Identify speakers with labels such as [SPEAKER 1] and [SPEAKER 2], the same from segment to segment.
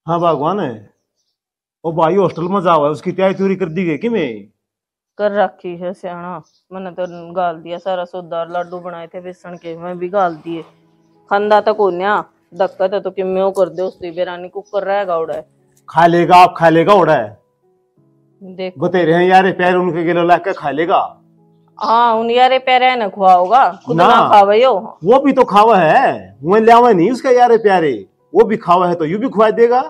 [SPEAKER 1] हाँ भगवान है। ओ भाई हॉस्टल में जाओ है उसकी तैयारी त्यूरी कर दी गई कि मैं।
[SPEAKER 2] कर रखी है सियाना। मैंने तो गाल दिया सारा सोदार लाडू बनाए थे बेसन के मैं भी गाल दिए। खंदा तक होन्या दक्कत है तो कि मैं कर दे उसकी बेरानी कुकर रहेगा उड़ा है।
[SPEAKER 1] खा लेगा आप खा लेगा उड़ा है।
[SPEAKER 2] देखो
[SPEAKER 1] बते रहे हैं यार पैर उनके गिलो ला के खा लेगा।
[SPEAKER 2] हाँ उन यारे पैरे न खुआओगा खुद
[SPEAKER 1] ना
[SPEAKER 2] ना खावे हो।
[SPEAKER 1] वो भी तो खावा है। वह लियावा नहीं उसका यार प्यारे। वो भी खावा है तो यू भी खुआ देगा।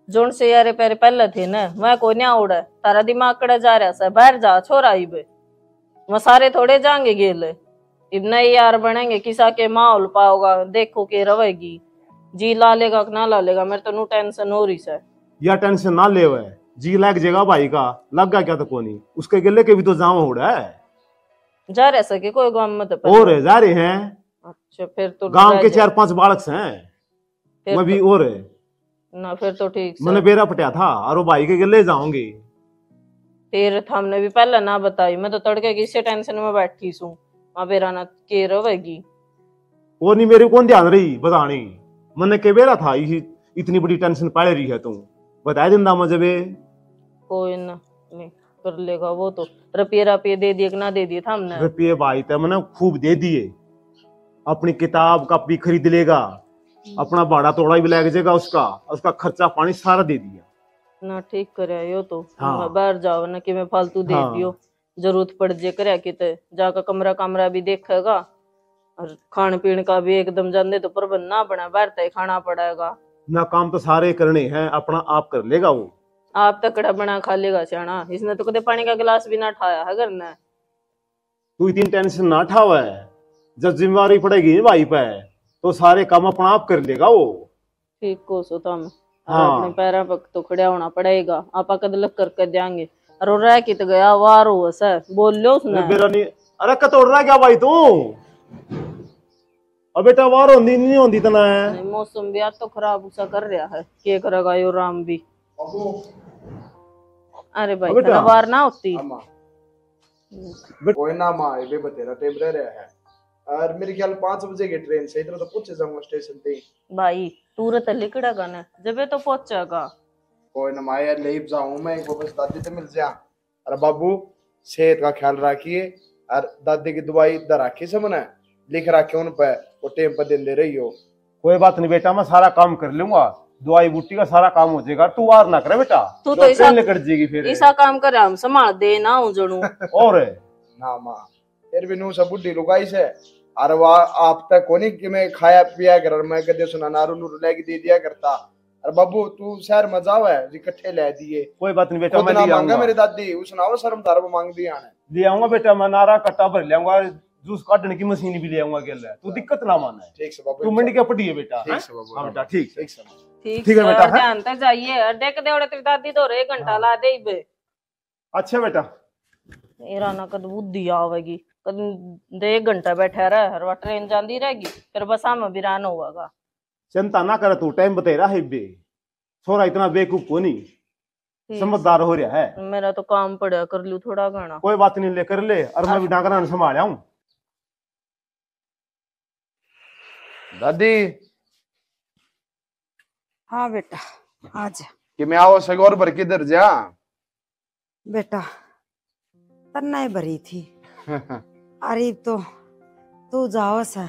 [SPEAKER 2] जोन से यारे पैरे पहले थे ना मैं को न्या उड़ा है तारा दिमाग कड़ा जा रहा सा बाहर जा छोरा इबे मैं सारे थोड़े जाएंगे गेले इब नए यार बनेंगे किसा के माहौल पाओगा देखो के रवेगी जी ला लेगा कि ना ला लेगा मेरे तो नु टेंशन हो रही है।
[SPEAKER 1] या टेंशन ना ले वह जी लग जाएगा भाई का। लगा क्या तो कोनी उसके गिले के भी तो जावा उड़ा है।
[SPEAKER 2] जा रहे सके कोई गांव में तो
[SPEAKER 1] और जा रहे हैं।
[SPEAKER 2] अच्छा फिर तो
[SPEAKER 1] गांव
[SPEAKER 2] रह
[SPEAKER 1] के
[SPEAKER 2] जा।
[SPEAKER 1] 4-5 बालक हैं।
[SPEAKER 2] फिर
[SPEAKER 1] मैं भी
[SPEAKER 2] तो
[SPEAKER 1] और
[SPEAKER 2] ना फिर तो ठीक से
[SPEAKER 1] मैंने बेरा पटिया था और वो भाई के गिले जाऊंगी।
[SPEAKER 2] फिर हमने भी पहले ना बताई मैं तो तड़के की इसी टेंशन में बैठी सू वहां बेरा ना के रवेगी।
[SPEAKER 1] वो नहीं मेरे कौन ध्यान रही बतानी। मैंने के बेरा था इतनी बड़ी टेंशन पाल रही है तू। बता दिंदा मुझे बे।
[SPEAKER 2] कोई ना नहीं कर लेगा वो तो रुपये रुपये दे दिए कि ना दे दिए था हमने।
[SPEAKER 1] रुपये भाई तो मैंने खूब दे दिए। अपनी किताब कॉपी खरीद लेगा। अपना भाड़ा तोड़ा भी लग जाएगा उसका उसका खर्चा पानी सारा दे दिया।
[SPEAKER 2] ना ठीक करे यो तो
[SPEAKER 1] हाँ
[SPEAKER 2] मैं बाहर जाओ ना कि मैं फालतू दे
[SPEAKER 1] हाँ
[SPEAKER 2] दियो जरूरत पड़ जे करे किते जाकर कमरा कमरा भी देखेगा और खान पीने का भी एकदम जाने तो प्रबंध ना बना बाहर तय खाना पड़ेगा।
[SPEAKER 1] ना काम तो सारे करने हैं अपना आप कर लेगा वो।
[SPEAKER 2] आप तकड़ा बना खा लेगा सियाना इसने तो कदे पानी का गिलास भी ना ठाया है घर ने।
[SPEAKER 1] तू इतनी टेंशन ना उठावा है। जब जिम्मेवारी पड़ेगी ना भाई पे तो सारे काम अपना आप कर लेगा वो।
[SPEAKER 2] ठीक को सो तुम और
[SPEAKER 1] हाँ
[SPEAKER 2] अपने पैरों पर तो खड़ा होना पड़ेगा आपा कदलक करके देंगे और वो रह के तो गया वार हो सर बोल लो उसने।
[SPEAKER 1] मेरा नहीं। अरे कतोड़ रहा क्या भाई तू। अब बेटा वार होंदी नहीं होंदी तना है।
[SPEAKER 2] नहीं, मौसम भी आज तो खराब सा कर रहा है के करेगा यो राम भी। अरे भाई
[SPEAKER 1] बेटा
[SPEAKER 2] तना वार ना होती।
[SPEAKER 3] कोई ना माँ ये भी बतेरा टेम रह रहा है। और मेरे ख्याल 5 बजे की ट्रेन से इधर तो पहुंचे जाऊंगा स्टेशन पे।
[SPEAKER 2] भाई तुरंत लिकड़ेगा ना जब तो पहुंचेगा।
[SPEAKER 3] कोई ना माँ यार ले जाऊं मैं एक वापस दादी से मिल जा। अरे बाबू सेहत का ख्याल रखिए और दादी की दवाई इधर रखी से मैंने लिख रखे उन पे वो टेम पर दे रही हो।
[SPEAKER 1] कोई बात नहीं बेटा मैं सारा काम कर लूंगा। दवाई बूटी का सारा काम हो जाएगा तू वार ना करे बेटा।
[SPEAKER 2] तू तो ऐसा
[SPEAKER 1] निकट जाएगी फिर
[SPEAKER 2] ऐसा काम करे हम संभाल दे ना हूं जणू।
[SPEAKER 1] और
[SPEAKER 3] ना माँ फिर भी नू सब बुढ़ी लुगाई से अरे वाह आप तक कोनी कि मैं खाया पिया कर मैं कदे सुना नारू नूरू लेके दे दिया करता। अरे बाबू तू शहर में जाओ है इकट्ठे ले दिए।
[SPEAKER 1] कोई बात नहीं बेटा
[SPEAKER 3] खुद
[SPEAKER 1] मैं
[SPEAKER 3] ना
[SPEAKER 1] ले
[SPEAKER 3] मांगा
[SPEAKER 1] आऊंगा।
[SPEAKER 3] मेरी दादी उसने वो शर्म धारा मांग दिया ने।
[SPEAKER 1] ले आऊंगा बेटा मैं नारा कट्टा भर ले आऊंगा। जूस काटने की मशीन भी ले आऊंगा गेल तू दिक्कत ना माना है।
[SPEAKER 3] ठीक से बाबू
[SPEAKER 1] तू मंडी का पड़ी है बेटा।
[SPEAKER 3] ठीक से बाबू
[SPEAKER 1] हाँ बेटा ठीक
[SPEAKER 3] ठीक से
[SPEAKER 2] ठीक
[SPEAKER 1] ठीक है बेटा, है?
[SPEAKER 2] ध्यान तक जाइए अड्डे के देवड़े तेरी दादी तो 1 घंटा ला दे बे।
[SPEAKER 1] अच्छा बेटा।
[SPEAKER 2] मेरा ना कद बुद्धि आवेगी कद दे 1 घंटा बैठा रह हर बार ट्रेन जाती रहेगी फिर बसा में बिरान होगा।
[SPEAKER 1] चिंता ना कर तू टाइम बतेरा है बे। छोरा इतना बेवकूफ को नहीं समझदार हो रहा है।
[SPEAKER 2] मेरा तो काम पड़ा कर लू थोड़ा घना।
[SPEAKER 1] कोई बात नहीं ले कर ले और मैं भी डाकरा संभाल आऊं।
[SPEAKER 3] दादी
[SPEAKER 4] हाँ बेटा आजा
[SPEAKER 3] कि मैं आओ सगोर भर किधर जा।
[SPEAKER 4] बेटा तन्ना ही भरी थी अरे तो तू जाओ सा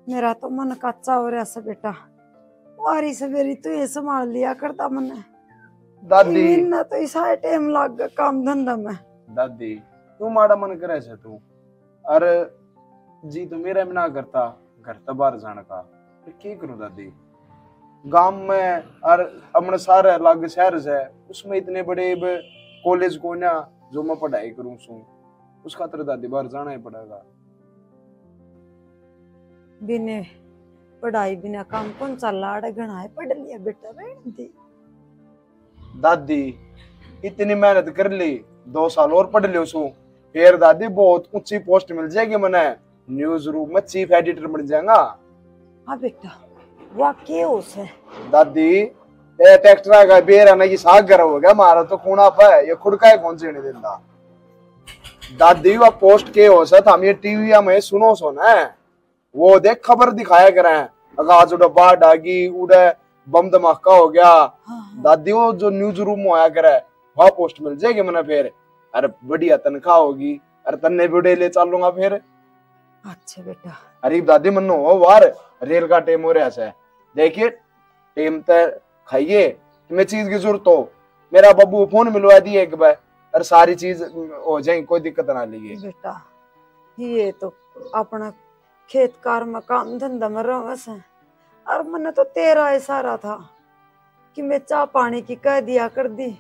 [SPEAKER 4] मेरा तो मन कच्चा हो रहा सा बेटा वारी सवेरी तू ये संभाल लिया करता मने
[SPEAKER 3] दादी
[SPEAKER 4] ना तो इसा टाइम लग गया काम धंधा में।
[SPEAKER 3] दादी तू माड़ा मन करे से तू अरे जी तो मेरा भी ना करता घर तो बाहर जाने का फिर क्या करूं दादी। गांव में और अपने सारे अलग शहर से उसमें इतने बड़े कॉलेज को ना जो मैं पढ़ाई करूं सू उस खातर दादी बाहर जाना ही पड़ेगा।
[SPEAKER 4] बिने पढ़ाई बिना काम कौन चल रहा घना है पढ़ लिया बेटा रहने दे।
[SPEAKER 3] दादी इतनी मेहनत कर ली 2 साल और पढ़ लियो सू फिर दादी बहुत ऊंची पोस्ट मिल जाएगी मैंने न्यूज रूम में चीफ एडिटर बन जाएगा।
[SPEAKER 4] हाँ बेटा वाकई हो से
[SPEAKER 3] दादी ए ट्रैक्टर का बेरा ना की साग कर हो गया मारा तो खूना पे ये खुड़का है कौन से नहीं देता। दादी वो पोस्ट के हो सत हम ये टीवी में सुनो सो ना वो देख खबर दिखाया करें अगर आज उड़ा बाढ़ आगी उड़े बम धमाका हो गया
[SPEAKER 4] हाँ।
[SPEAKER 3] दादी, वो जो न्यूज रूम में आया करे वहां पोस्ट मिल जाएगी मैंने फिर। अरे बढ़िया तनख्वाह होगी, अरे तन्ने भी ले चलूंगा फिर।
[SPEAKER 4] अच्छा बेटा।
[SPEAKER 3] अरे दादी मनो हो वार रेल का टेम हो रहा है, देखिए टेम तय खाइए, तुम्हें चीज की जरूरत हो मेरा बब्बू फोन मिलवा दिए एक बार, और सारी चीज हो जाए, कोई दिक्कत ना लीजिए
[SPEAKER 4] बेटा ये तो अपना खेत कार में काम धंधा में रवस है, और मैंने तो तेरा इशारा था कि मैं चाह पानी की कह दिया कर दी,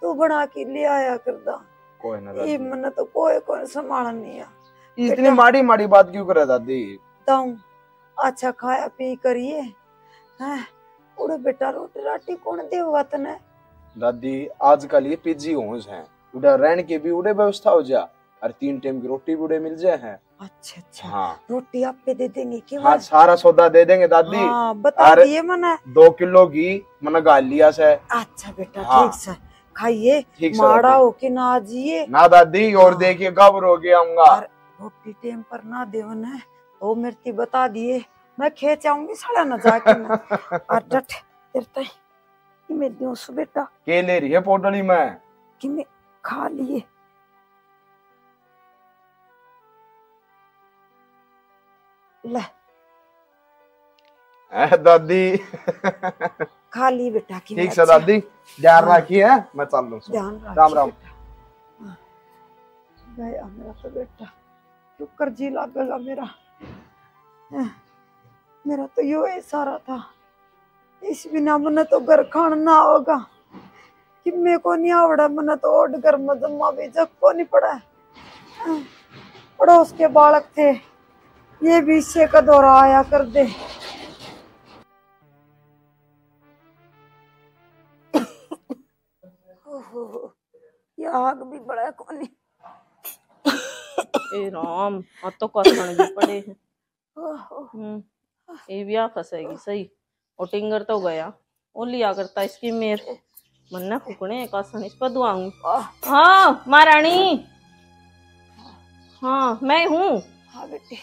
[SPEAKER 4] तू बना के ले आया कर दा।
[SPEAKER 3] कोई ना
[SPEAKER 4] ये
[SPEAKER 3] दादी,
[SPEAKER 4] मैंने तो कोई संभाल नहीं है।
[SPEAKER 3] इतनी माड़ी माड़ी बात क्यों करे दादी?
[SPEAKER 4] ताऊ अच्छा खाया पी करिए हैं, उड़े बेटा रोटी राटी कौन देगा तने?
[SPEAKER 3] दादी आजकल ये पीजी होश हैं, उधर रहने की भी उड़े व्यवस्था हो जा, और 3 टाइम की रोटी भी उड़े मिल जाए हैं।
[SPEAKER 4] अच्छा अच्छा
[SPEAKER 3] हाँ
[SPEAKER 4] रोटी आप पे दे देंगे कि
[SPEAKER 3] हाँ सारा सौदा दे देंगे दादी।
[SPEAKER 4] हाँ बता
[SPEAKER 3] अरे,
[SPEAKER 4] दिए मैंने
[SPEAKER 3] 2 किलो घी मैंने गाल लिया से।
[SPEAKER 4] अच्छा बेटा
[SPEAKER 3] हाँ।
[SPEAKER 4] ठीक से खाइए,
[SPEAKER 3] ठीक से
[SPEAKER 4] माड़ा
[SPEAKER 3] दादी।
[SPEAKER 4] हो के ना जिए
[SPEAKER 3] ना दादी, और
[SPEAKER 4] हाँ।
[SPEAKER 3] देखिए कब रो गया आऊंगा।
[SPEAKER 4] और रोटी टेम पर ना देवन है तो मेरे बता दिए, मैं खेत जाऊंगी साड़ा ना जाके ना। और डट तेरता कि मैं दूं सु बेटा
[SPEAKER 3] के ले रही है पोटली में?
[SPEAKER 4] कि मैं खा लिए। ले
[SPEAKER 3] दादी
[SPEAKER 4] खा ली बेटा की
[SPEAKER 3] ठीक से दादी, ध्यान रखिए है, मैं चल लूं।
[SPEAKER 4] ध्यान रखिए
[SPEAKER 3] राम राम।
[SPEAKER 4] बेटा। हाँ। गया मेरा तो बेटा, शुक्र जी लागेगा मेरा। मेरा तो यो इशारा था, इस बिना मने तो घर खाना ना होगा कि मेरे को नहीं आवड़ा, मने तो ओड घर में जमा भी जग को नहीं पड़ा। पड़ोस के बालक थे, ये भी इससे का दौरा आया कर दे। ये आग भी बड़ा कोनी।
[SPEAKER 2] ए राम, अब तो कसण भी पड़े हैं। ये भी आ फंसेगी सही। और टिंगर तो गया, वो लिया करता इसकी मेर मन्ना फुकने कसण इस पर दुआऊं। हाँ महारानी, हाँ मैं हूँ।
[SPEAKER 4] हाँ बेटी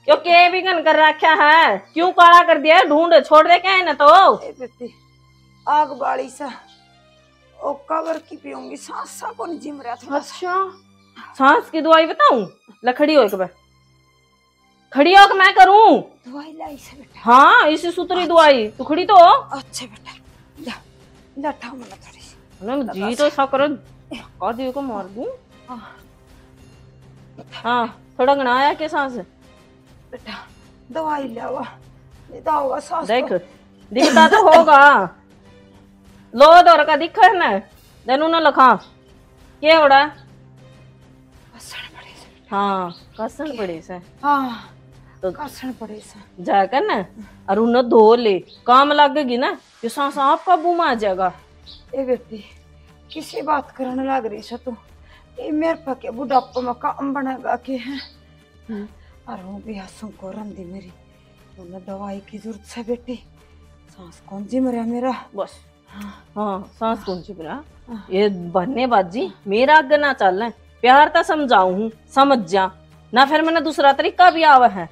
[SPEAKER 2] क्यों के बिगन कर रखा है, क्यों काला कर दिया? ढूंढ छोड़ दे क्या है ना तो।
[SPEAKER 4] ए बेटी आग बाड़ी सा ओ कवर की पियूंगी, सांस सा को नहीं जिम रहा था।
[SPEAKER 2] अच्छा सांस की दवाई बताऊं? लखड़ी हो एक बार, खड़ी हो कि मैं करूं?
[SPEAKER 4] दवाई लाई से बेटा।
[SPEAKER 2] हाँ इसी सूत्री दवाई, तू खड़ी तो हो।
[SPEAKER 4] अच्छा बेटा ला ला ठा मना थोड़ी सी।
[SPEAKER 2] ना जी तो ऐसा कर आदि को मार दूं। हाँ थोड़ा गना आया के सांस
[SPEAKER 4] बेटा दवाई लावा, निदा होगा सांस
[SPEAKER 2] देख, दिखता तो होगा। लो दौर का दिखा है ना, देनू ना लखा क्या हो रहा?
[SPEAKER 4] कसण पड़े से।
[SPEAKER 2] हाँ कसण पड़े से।
[SPEAKER 4] हाँ
[SPEAKER 2] तो
[SPEAKER 4] कसण पड़े से
[SPEAKER 2] जाकर ना और उन्हें धो ले, काम लगेगी ना ये सांस आप काबू में आ जाएगा।
[SPEAKER 4] ए बेटी किसी बात करने लग रही से तू, ये मेरे पके बुढ़ापा में काम बनेगा के हैं। और वो भी हंसू को रंदी मेरी, उन्हें दवाई की जरूरत से बेटी। सांस कौन जी मरा मेरा
[SPEAKER 2] बस हाँ सांस कौन सी बना ये बहने बाजी मेरा आगे ना चल, प्यार तो समझाऊ हूँ समझ जा ना, फिर मैंने दूसरा तरीका भी आवा है।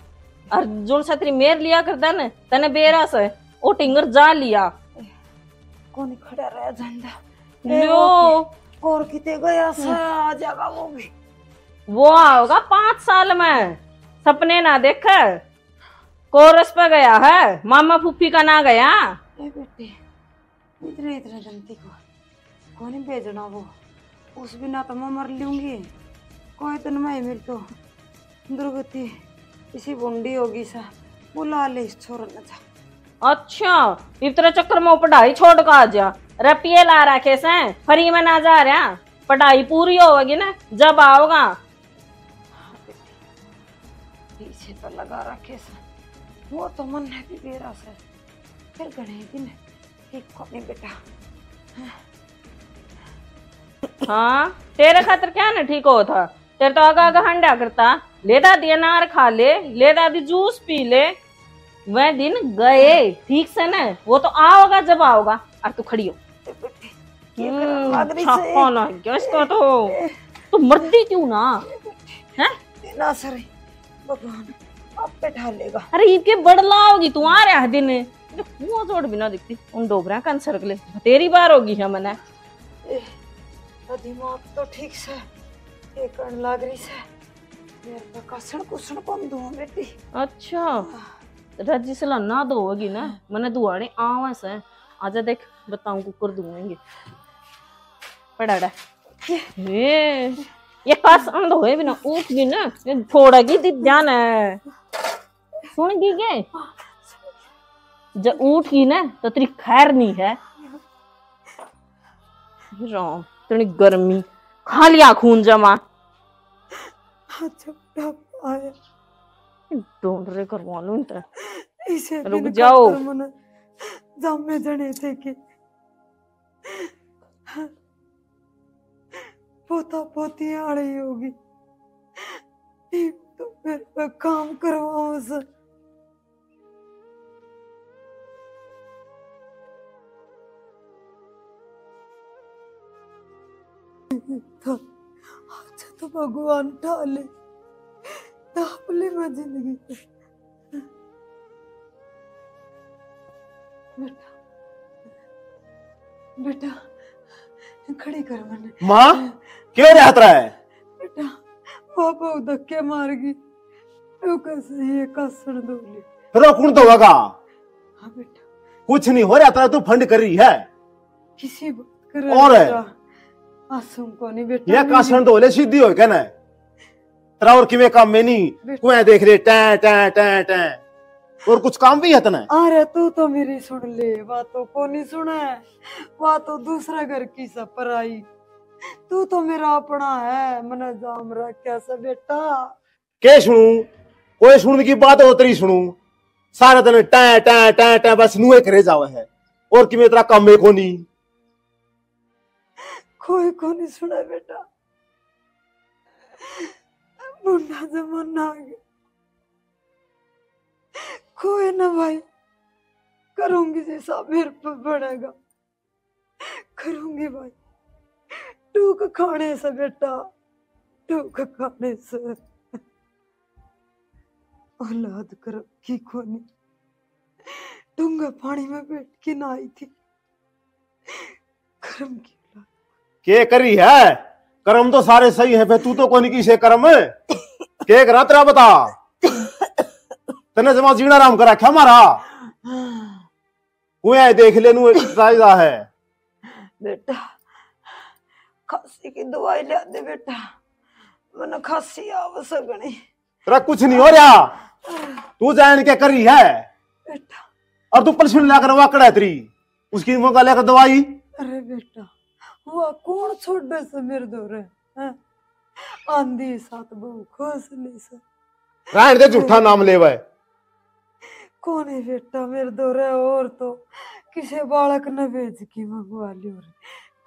[SPEAKER 2] और जो छतरी मेर लिया कर दे न तने बेरा से ओ टिंगर जा लिया।
[SPEAKER 4] कौन खड़ा रह जांदा
[SPEAKER 2] लो
[SPEAKER 4] और किते गया सा आ जाएगा वो भी।
[SPEAKER 2] वो आओगा 5 साल में, सपने ना देख, कोरस पे गया है, मामा फूफी का ना गया।
[SPEAKER 4] ए बेटी इतने इतने जनती को कौन ही भेजना, वो उस बिना तो मैं मर लूंगी। कोई तो मैं मिल तो दुर्गति किसी बुंडी होगी सा, बुला ले इस छोर न जा।
[SPEAKER 2] अच्छा इतने चक्कर में पढ़ाई छोड़ का आ जा, रपिये ला रखे से फ्री में ना जा रहा, पढ़ाई पूरी होगी ना जब आओगा।
[SPEAKER 4] पीछे तो लगा रखे सा, वो तो मन है भी बेरा से फिर गणे दिन ठीक को नहीं बेटा।
[SPEAKER 2] हाँ तेरे खातर क्या ना ठीक हो था, तेरे तो आगा आगा हंडा करता, ले दादी अनार खा ले दादी जूस पी ले। वह दिन गए ठीक से ना, वो तो आओगा जब आओगा। और तू खड़ी हो इसका तो मर्दी क्यों ना है
[SPEAKER 4] ना सर भगवान आप बैठा लेगा।
[SPEAKER 2] अरे इसके बड़ला होगी तू आ रहा दिन मुंह जोड़ भी ना दिखती उन डोबरा कैंसर के लिए तेरी बार होगी है मने
[SPEAKER 4] दिमाग तो ठीक से ये करने लग रही से मेरे पे कसण कुसण कौन दूं बेटी।
[SPEAKER 2] अच्छा रजी से ना दो होगी ना मने दुआने आवास है आजा देख बताऊं कुकर दूंगी पड़ा ये कास अंध होए भी ना उठ भी ना ये छोड़ेगी दी ध्यान है सुन गई के जब उठ गई ना तो तेरी खैर नहीं है राम तेरी गर्मी खा लिया खून जमा
[SPEAKER 4] अच्छा आया
[SPEAKER 2] ढूंढ रे करवा लूं तो
[SPEAKER 4] इसे
[SPEAKER 2] रुक जाओ
[SPEAKER 4] जामे जने थे कि पोता पोती आ रही होगी तो मेरे पे काम करवाओ से तो अच्छा तो भगवान ढाले ढाले में जिंदगी बेटा बेटा खड़ी कर मैंने
[SPEAKER 1] माँ क्यों रहता है
[SPEAKER 4] बेटा पापा धक्के मार गई तो कैसे ये कसर दोली
[SPEAKER 1] फिर कौन तो होगा
[SPEAKER 4] हाँ बेटा
[SPEAKER 1] कुछ नहीं हो रहा था तू फंड कर रही है
[SPEAKER 4] किसी बात कर
[SPEAKER 1] और
[SPEAKER 4] आसुम को नहीं बेटा
[SPEAKER 1] ये कासन तो ले सीधी हो क्या ना तेरा और किवे काम में नहीं कुएं देख रहे टे टे टे टे और कुछ काम भी है तना
[SPEAKER 4] अरे तू तो मेरी सुन ले बातों को नहीं सुना है बात तो दूसरा घर की सब पर आई तू तो मेरा अपना है मना जाम रखा सा बेटा
[SPEAKER 1] के सुनू कोई सुनने की बात हो तेरी सुनू सारा दिन टे टे टे टे बस नुए करे जावे है और किवे तेरा काम में को नहीं
[SPEAKER 4] कोई को नहीं सुना बेटा बुढ़ा जमाना आ गया कोई ना भाई करूंगी जैसा मेरे पर बढ़ेगा करूंगी भाई टूक खाने से बेटा टूक खाने से औलाद कर की कोनी डूंगा पानी में बैठ के ना आई थी कर्म की औलाद
[SPEAKER 1] के करी है कर्म तो सारे सही है पे तू तो कोई की से कर्म के करा तेरा बता तने जमा जीना राम करा क्या मारा कुएं देख ले नु राजा है
[SPEAKER 4] बेटा खांसी की दवाई ले दे बेटा मन खांसी आवसगणी
[SPEAKER 1] तेरा कुछ नहीं हो रहा तू जान के करी है
[SPEAKER 4] बेटा
[SPEAKER 1] और तू पलसुन लाकर वाकड़ा है तेरी उसकी मौका लेकर दवाई
[SPEAKER 4] अरे बेटा वो कौन छोड़ दे से मेरे दोरे हैं आंधी साथ बहु खोसली से
[SPEAKER 1] रान दे झूठा नाम लेवे
[SPEAKER 4] कौन है बेटा मेरे दोरे और तो किसी बालक ने भेज की मंगवा ली और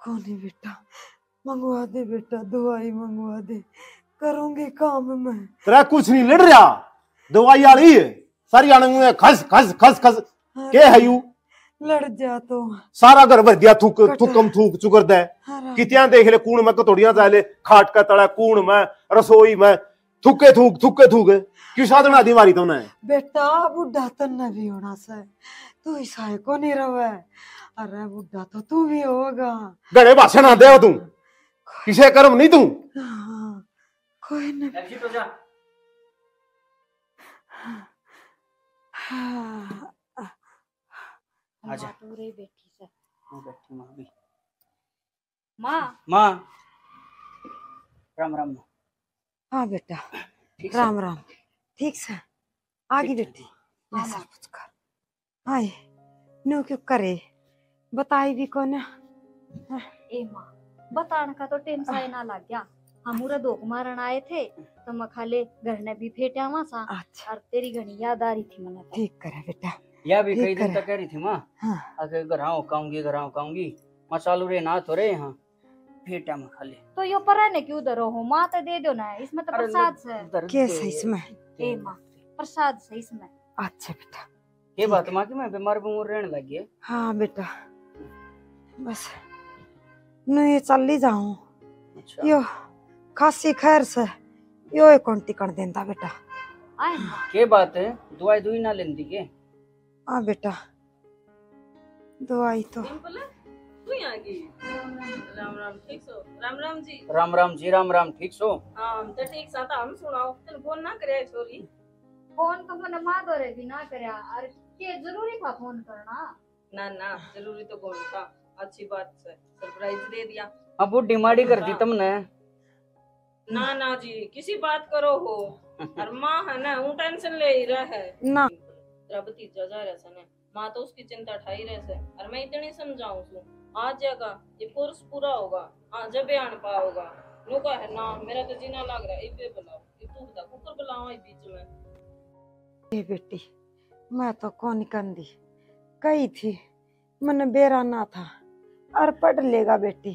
[SPEAKER 4] कौन है बेटा मंगवा दे बेटा दवाई मंगवा दे करूंगी काम में
[SPEAKER 1] तेरा कुछ नहीं लड़ रहा दवाई वाली सारी आने खस खस खस खस के है यू
[SPEAKER 4] लड़ जा तो
[SPEAKER 1] सारा घर भर दिया थूक थूकम थूक चुकर दे कितियां देख ले कूण में कतोड़ियां जा ले खाट का तड़ा कूण में रसोई में थूके थूक क्यों साधना दी मारी तुमने
[SPEAKER 4] बेटा बुढ़ा तन्ना भी होना सा तू ईसाई को नहीं रवे अरे बुढ़ा तो तू भी होगा
[SPEAKER 1] गड़े भाषण आ दे तू किसे कर्म नहीं तू
[SPEAKER 4] कोई नहीं
[SPEAKER 5] तो जा आजा
[SPEAKER 6] रे बैठी से
[SPEAKER 5] बैठी माँ भी
[SPEAKER 6] माँ
[SPEAKER 5] माँ राम राम
[SPEAKER 4] हाँ बेटा
[SPEAKER 5] ठीक
[SPEAKER 4] राम राम ठीक से आगे बेटी मैं सब कुछ कर आए नो क्यों करे बताई भी कौन
[SPEAKER 6] ए माँ बताने का तो टेंशन ना लग गया हम उरा दोक मारन आए थे तो मखाले घर ने भी फेटा वहाँ सा
[SPEAKER 4] अच्छा
[SPEAKER 6] और तेरी घनी याद आ रही थी मने
[SPEAKER 4] ठीक करे बेटा
[SPEAKER 5] या भी
[SPEAKER 4] ठीक
[SPEAKER 5] कई दिन
[SPEAKER 4] है।
[SPEAKER 5] तक कह रही थी माँ
[SPEAKER 4] हाँ
[SPEAKER 5] आगे घराओ काऊंगी माँ चालू रे ना तो रे हाँ फेटा में खाली
[SPEAKER 6] तो यो पर रहने क्यों उधर हो माँ तो दे दो ना इसमें तो प्रसाद से
[SPEAKER 4] कैसे इसमें
[SPEAKER 6] ए माँ प्रसाद से इसमें
[SPEAKER 4] अच्छा बेटा
[SPEAKER 5] ये बात माँ की मैं बीमार रहने लग गया
[SPEAKER 4] हाँ बेटा बस नहीं चली जाऊं
[SPEAKER 5] अच्छा
[SPEAKER 4] यो खासी खैर से यो एक कौंटी कर देंदा बेटा
[SPEAKER 6] आए माँ
[SPEAKER 5] के बात है दवाई दुई ना लेंदी के
[SPEAKER 4] हाँ बेटा दवाई तो
[SPEAKER 2] डिम्पल तू यहाँ की राम राम ठीक सो राम राम जी
[SPEAKER 5] राम राम जी राम राम ठीक सो
[SPEAKER 2] हाँ हम तो ठीक सा हम सुनाओ तन फोन ना करे छोरी
[SPEAKER 6] फोन तो मैंने माँ दो रे भी ना करया अरे के जरूरी था फोन करना
[SPEAKER 2] ना ना जरूरी तो कौन था अच्छी बात है सरप्राइज दे दिया
[SPEAKER 5] अब वो डिमांड कर दी तुमने
[SPEAKER 2] ना ना जी किसी बात करो हो और माँ है ना वो टेंशन ले ही रहा है
[SPEAKER 4] ना
[SPEAKER 2] तेरा भतीजा जा रहा है माँ तो उसकी चिंता ठाई रहे से और मैं इतनी समझाऊं सु आज जाएगा ये कोर्स पूरा होगा हाँ जब आन पाओगा नु का है ना मेरा तो जीना लग रहा है इबे बुलाओ ये तू बता कुकर बुलाओ इस बीच में
[SPEAKER 4] ए बेटी मैं तो कौन कंदी कही थी मन बेरा ना था और पढ़ लेगा बेटी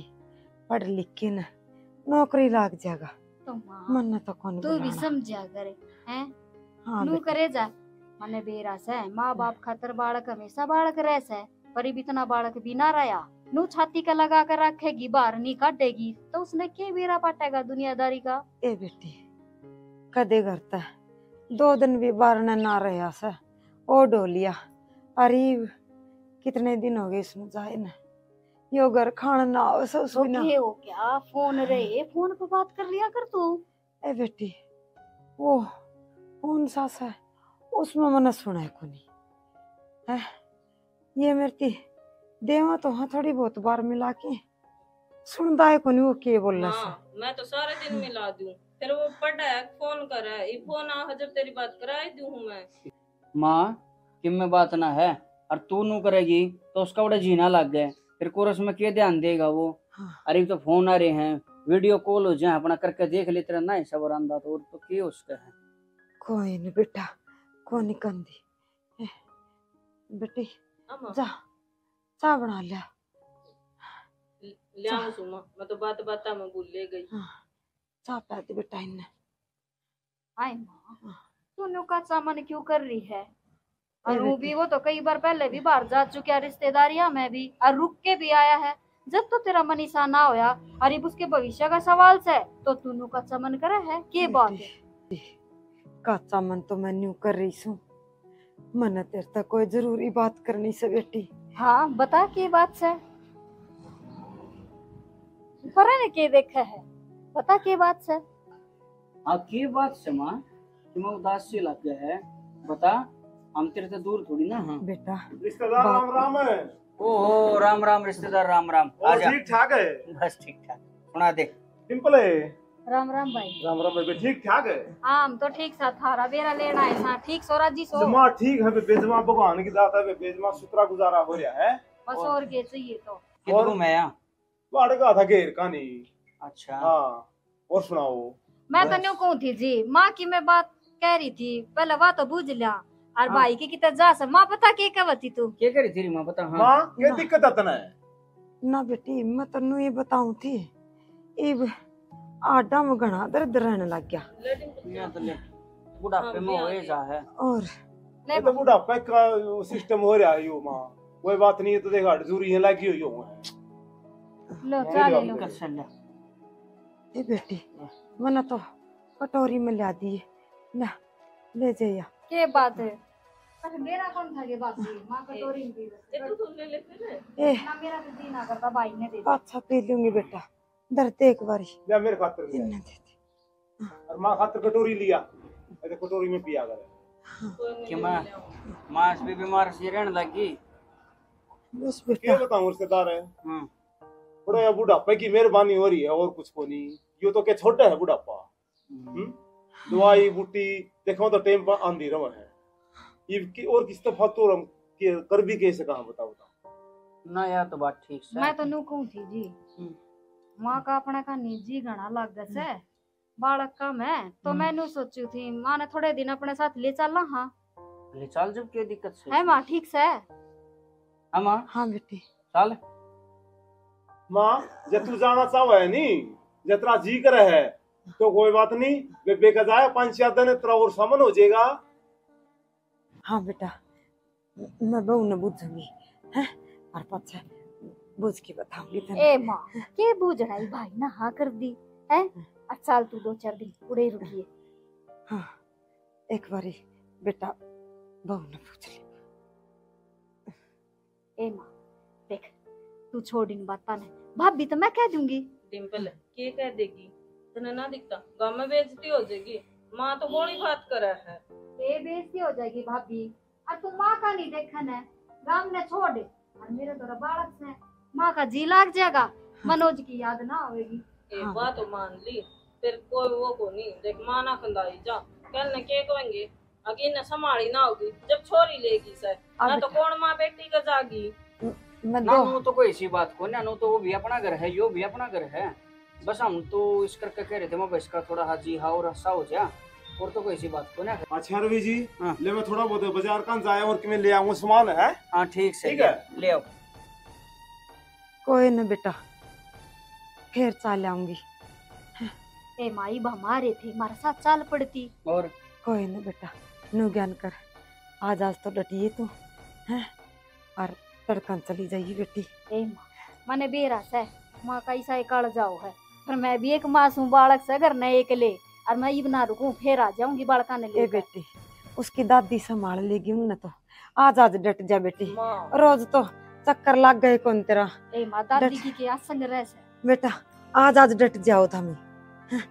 [SPEAKER 4] पढ़ लिख के न नौकरी लाग जाएगा
[SPEAKER 6] तो माँ
[SPEAKER 4] मन तो कौन
[SPEAKER 6] तू भी
[SPEAKER 4] बुलाना।
[SPEAKER 6] समझा करे हैं
[SPEAKER 4] हाँ
[SPEAKER 6] नू
[SPEAKER 4] बेटी,
[SPEAKER 6] करे जा मने बेरा से माँ बाप खातर बालक हमेशा बालक रह से पर इतना बालक भी ना रहा नू छाती का लगा कर रखेगी बाहर नहीं काटेगी तो उसने क्या बेरा पाटेगा दुनियादारी का
[SPEAKER 4] ए बेटी कदे करता है 2 दिन भी बारने ना रहा से ओ डोलिया अरे कितने दिन हो गए इसमें जाए ना यो घर खाना ना हो सो
[SPEAKER 6] तो
[SPEAKER 4] सुना
[SPEAKER 6] के हो क्या फोन रे फोन पे बात कर लिया कर तू
[SPEAKER 4] ए बेटी वो कौन सा है उसमें मैंने सुना है कोनी है ये मेरी देवा तो हाँ थोड़ी बहुत बार मिला के सुनता है कोनी वो के बोल रहा
[SPEAKER 2] हाँ मैं तो सारे दिन मिला दूं फिर वो पढ़ा है फोन कर है ये फोन आ जब तेरी बात कराई दूं हूं मैं
[SPEAKER 5] माँ कि में बात ना है और तू नू करेगी तो उसका बड़ा जीना लग गए फिर कोरस में क्या ध्यान देगा वो
[SPEAKER 4] हाँ।
[SPEAKER 5] अरे तो फोन आ रहे हैं वीडियो कॉल हो जाए अपना करके देख ले तेरा ना सब आंदा तो और तो क्या उसका है
[SPEAKER 4] कोई नहीं बेटा कोनी कंदी ए, बेटी
[SPEAKER 2] अम्मा
[SPEAKER 4] जा चा बना लिया
[SPEAKER 2] ले आऊं सुमा मैं तो बात बात में भूल ले गई
[SPEAKER 4] हाँ चा पा दे बेटा इन्हें
[SPEAKER 6] हाय माँ तू नू का सामान क्यों कर रही है और
[SPEAKER 4] ए
[SPEAKER 6] वो भी वो तो कई बार पहले भी बाहर जा चुका है रिश्तेदारियां में भी और रुक के भी आया है जब तो तेरा मन ईसा ना होया और अब उसके भविष्य का सवाल से तो तू नू का मन करे है के बात है
[SPEAKER 4] काचा मन तो मैं न्यू कर रही हूँ मन तेरे तक कोई जरूरी बात करनी से बेटी
[SPEAKER 6] हाँ बता के बात से पर ने के देखा है बता के बात से
[SPEAKER 5] हाँ की बात से माँ तुम्हें उदास से लग गया है बता हम तेरे से दूर थोड़ी ना हाँ
[SPEAKER 4] बेटा
[SPEAKER 1] रिश्तेदार राम राम है
[SPEAKER 5] ओहो राम राम रिश्तेदार राम राम
[SPEAKER 1] और
[SPEAKER 5] आजा
[SPEAKER 1] ठीक ठाक है
[SPEAKER 5] बस ठीक ठाक सुना दे
[SPEAKER 1] सिंपल है
[SPEAKER 6] राम राम भाई
[SPEAKER 1] राम राम है ठीक ठाक है
[SPEAKER 6] हाँ हम तो ठीक सा थारा बेरा लेना है सा ठीक सोरा जी सो
[SPEAKER 1] जमा ठीक है बेजमा भगवान की दाता है बेजमा सुतरा गुजारा हो रहा है
[SPEAKER 6] बस और के चाहिए तो
[SPEAKER 5] किधर मैं यहाँ
[SPEAKER 1] बाढ़ का था घेर का नहीं
[SPEAKER 5] अच्छा
[SPEAKER 1] हाँ और सुनाओ
[SPEAKER 6] मैं तो न्यू कहूँ थी जी माँ की मैं बात कह रही थी पहले वह तो बुझ लिया और भाई की कितना जा से माँ पता के कहती तू
[SPEAKER 5] क्या करी तेरी माँ बता हाँ
[SPEAKER 1] माँ क्या दिक्कत आता है
[SPEAKER 4] ना बेटी मैं तेन ये बताऊं थी इब आडा में घना दर्द रहने लग गया
[SPEAKER 5] यहाँ तो ले बुढ़ापे में हो जा है
[SPEAKER 4] और
[SPEAKER 1] ये तो बुढ़ापा का सिस्टम हो रहा है यो माँ कोई बात नहीं है तो देखा जरूरी है लगी हुई हो
[SPEAKER 6] लो चाले लो
[SPEAKER 5] कर चल
[SPEAKER 4] ए बेटी मैंने तो कटोरी में ला दिए ना ले जाइया
[SPEAKER 6] के बात है अरे मेरा कौन था के बात है माँ कटोरी में पी
[SPEAKER 2] तू तो ले ले फिर
[SPEAKER 4] ए
[SPEAKER 6] ना मेरा तो जी ना करता भाई ने दे दिया
[SPEAKER 4] अच्छा पी लूंगी बेटा दर्द एक बारी
[SPEAKER 1] या मेरे खातर ले
[SPEAKER 4] इन्हें दे दे
[SPEAKER 1] और माँ खातर कटोरी लिया ऐसे कटोरी में पिया करे
[SPEAKER 5] कि माँ माँ भी बीमार सी रहने लगी
[SPEAKER 4] बस
[SPEAKER 1] क्या
[SPEAKER 4] बेटा
[SPEAKER 1] बताऊं रिश्तेदार है
[SPEAKER 5] हाँ
[SPEAKER 1] बड़ा या बुढ़ापे की मेहरबानी हो रही है और कुछ को नहीं यो तो क्या छोटा है बुढ़ापा दवाई बूटी देखो तो टाइम पर आंधी रवा है ये और किस तो फालतू हम कर भी कैसे कहा बताओ
[SPEAKER 5] ना यार तो बात ठीक से
[SPEAKER 6] मैं तो न्यू कहूँ थी जी माँ का अपना का निजी घना लग गया है बालक कम है तो मैंने सोची थी माँ ने थोड़े दिन अपने साथ ले चलना हाँ
[SPEAKER 5] ले चल जब क्या दिक्कत से
[SPEAKER 6] है माँ ठीक से
[SPEAKER 5] हाँ माँ
[SPEAKER 4] हाँ बेटी
[SPEAKER 5] चल
[SPEAKER 1] माँ जब तू जाना चाहो है नी जतरा जी करे है तो कोई बात नहीं बेबे का जाए 5-6 दिन तेरा और सामान हो जाएगा
[SPEAKER 4] हाँ बेटा मैं बहू ने बुझूंगी है और पछे बुझ के बताऊंगी तेने
[SPEAKER 6] ए माँ के बूझना भाई ना हाँ कर दी है अच्छा तू 2-4 दिन पूरे रुकिए
[SPEAKER 4] हाँ एक बारी बेटा बहू ने पूछ ली
[SPEAKER 6] ए माँ देख तू छोड़ इन बात ने, भाभी तो मैं कह दूंगी।
[SPEAKER 2] डिम्पल के कह देगी, तने ना दिखता गांव में बेइज्जती हो जाएगी। माँ तो बड़ी बात करे है।
[SPEAKER 6] ये बेइज्जती हो जाएगी भाभी, और तू माँ का नहीं देखन है, गांव ने छोड़ दे, और मेरे तो बालक से माँ का जी लाग जाएगा, मनोज की याद ना आवेगी।
[SPEAKER 2] एक बात तो मान ली, फिर कोई वो को नहीं देख माँ ना कंदाई जा, कल ने के कहेंगे अगी न संभाली ना होगी जब छोरी लेगी सर, ना तो कौन माँ बेटी का जागी।
[SPEAKER 4] मैं
[SPEAKER 5] ना
[SPEAKER 4] दो
[SPEAKER 5] नो तो कोई ऐसी बात को ना, नो तो वो भी अपना घर है, यो भी अपना घर है। बस हम तो इस करके कह रहे थे मैं इसका थोड़ा हाजी हा और हस्सा हो जा, और तो कोई ऐसी बात को ना।
[SPEAKER 1] अच्छा रवि जी,
[SPEAKER 5] हाँ।
[SPEAKER 1] ले मैं थोड़ा बहुत बाजार का जाए और कि मैं ले आऊँ सामान है।
[SPEAKER 5] हाँ ठीक से
[SPEAKER 1] ठीक है।
[SPEAKER 5] ले आओ।
[SPEAKER 4] कोई न बेटा, फिर चाल आऊंगी।
[SPEAKER 6] ए माई हमारे थे हमारे साथ चाल पड़ती।
[SPEAKER 5] और
[SPEAKER 4] कोई न बेटा, नु ज्ञान कर, आज आज तो डटिए तू है, और तड़कन चली जाइए बेटी।
[SPEAKER 6] ए माँ मने बेरा से माँ का ऐसा कड़ जाओ है, पर मैं भी एक मासूम बालक से अगर न एक ले, और मैं ये बना रुकूं फिर आ जाऊंगी बालका ने
[SPEAKER 4] ए
[SPEAKER 6] ले।
[SPEAKER 4] बेटी, उसकी दादी संभाल लेगी उन तो, आज आज डट जा बेटी,
[SPEAKER 2] माँ
[SPEAKER 4] रोज तो चक्कर लग गए कौन तेरा।
[SPEAKER 6] ए माँ दादी की क्या संग रह से।
[SPEAKER 4] बेटा आज आज डट जाओ था मैं।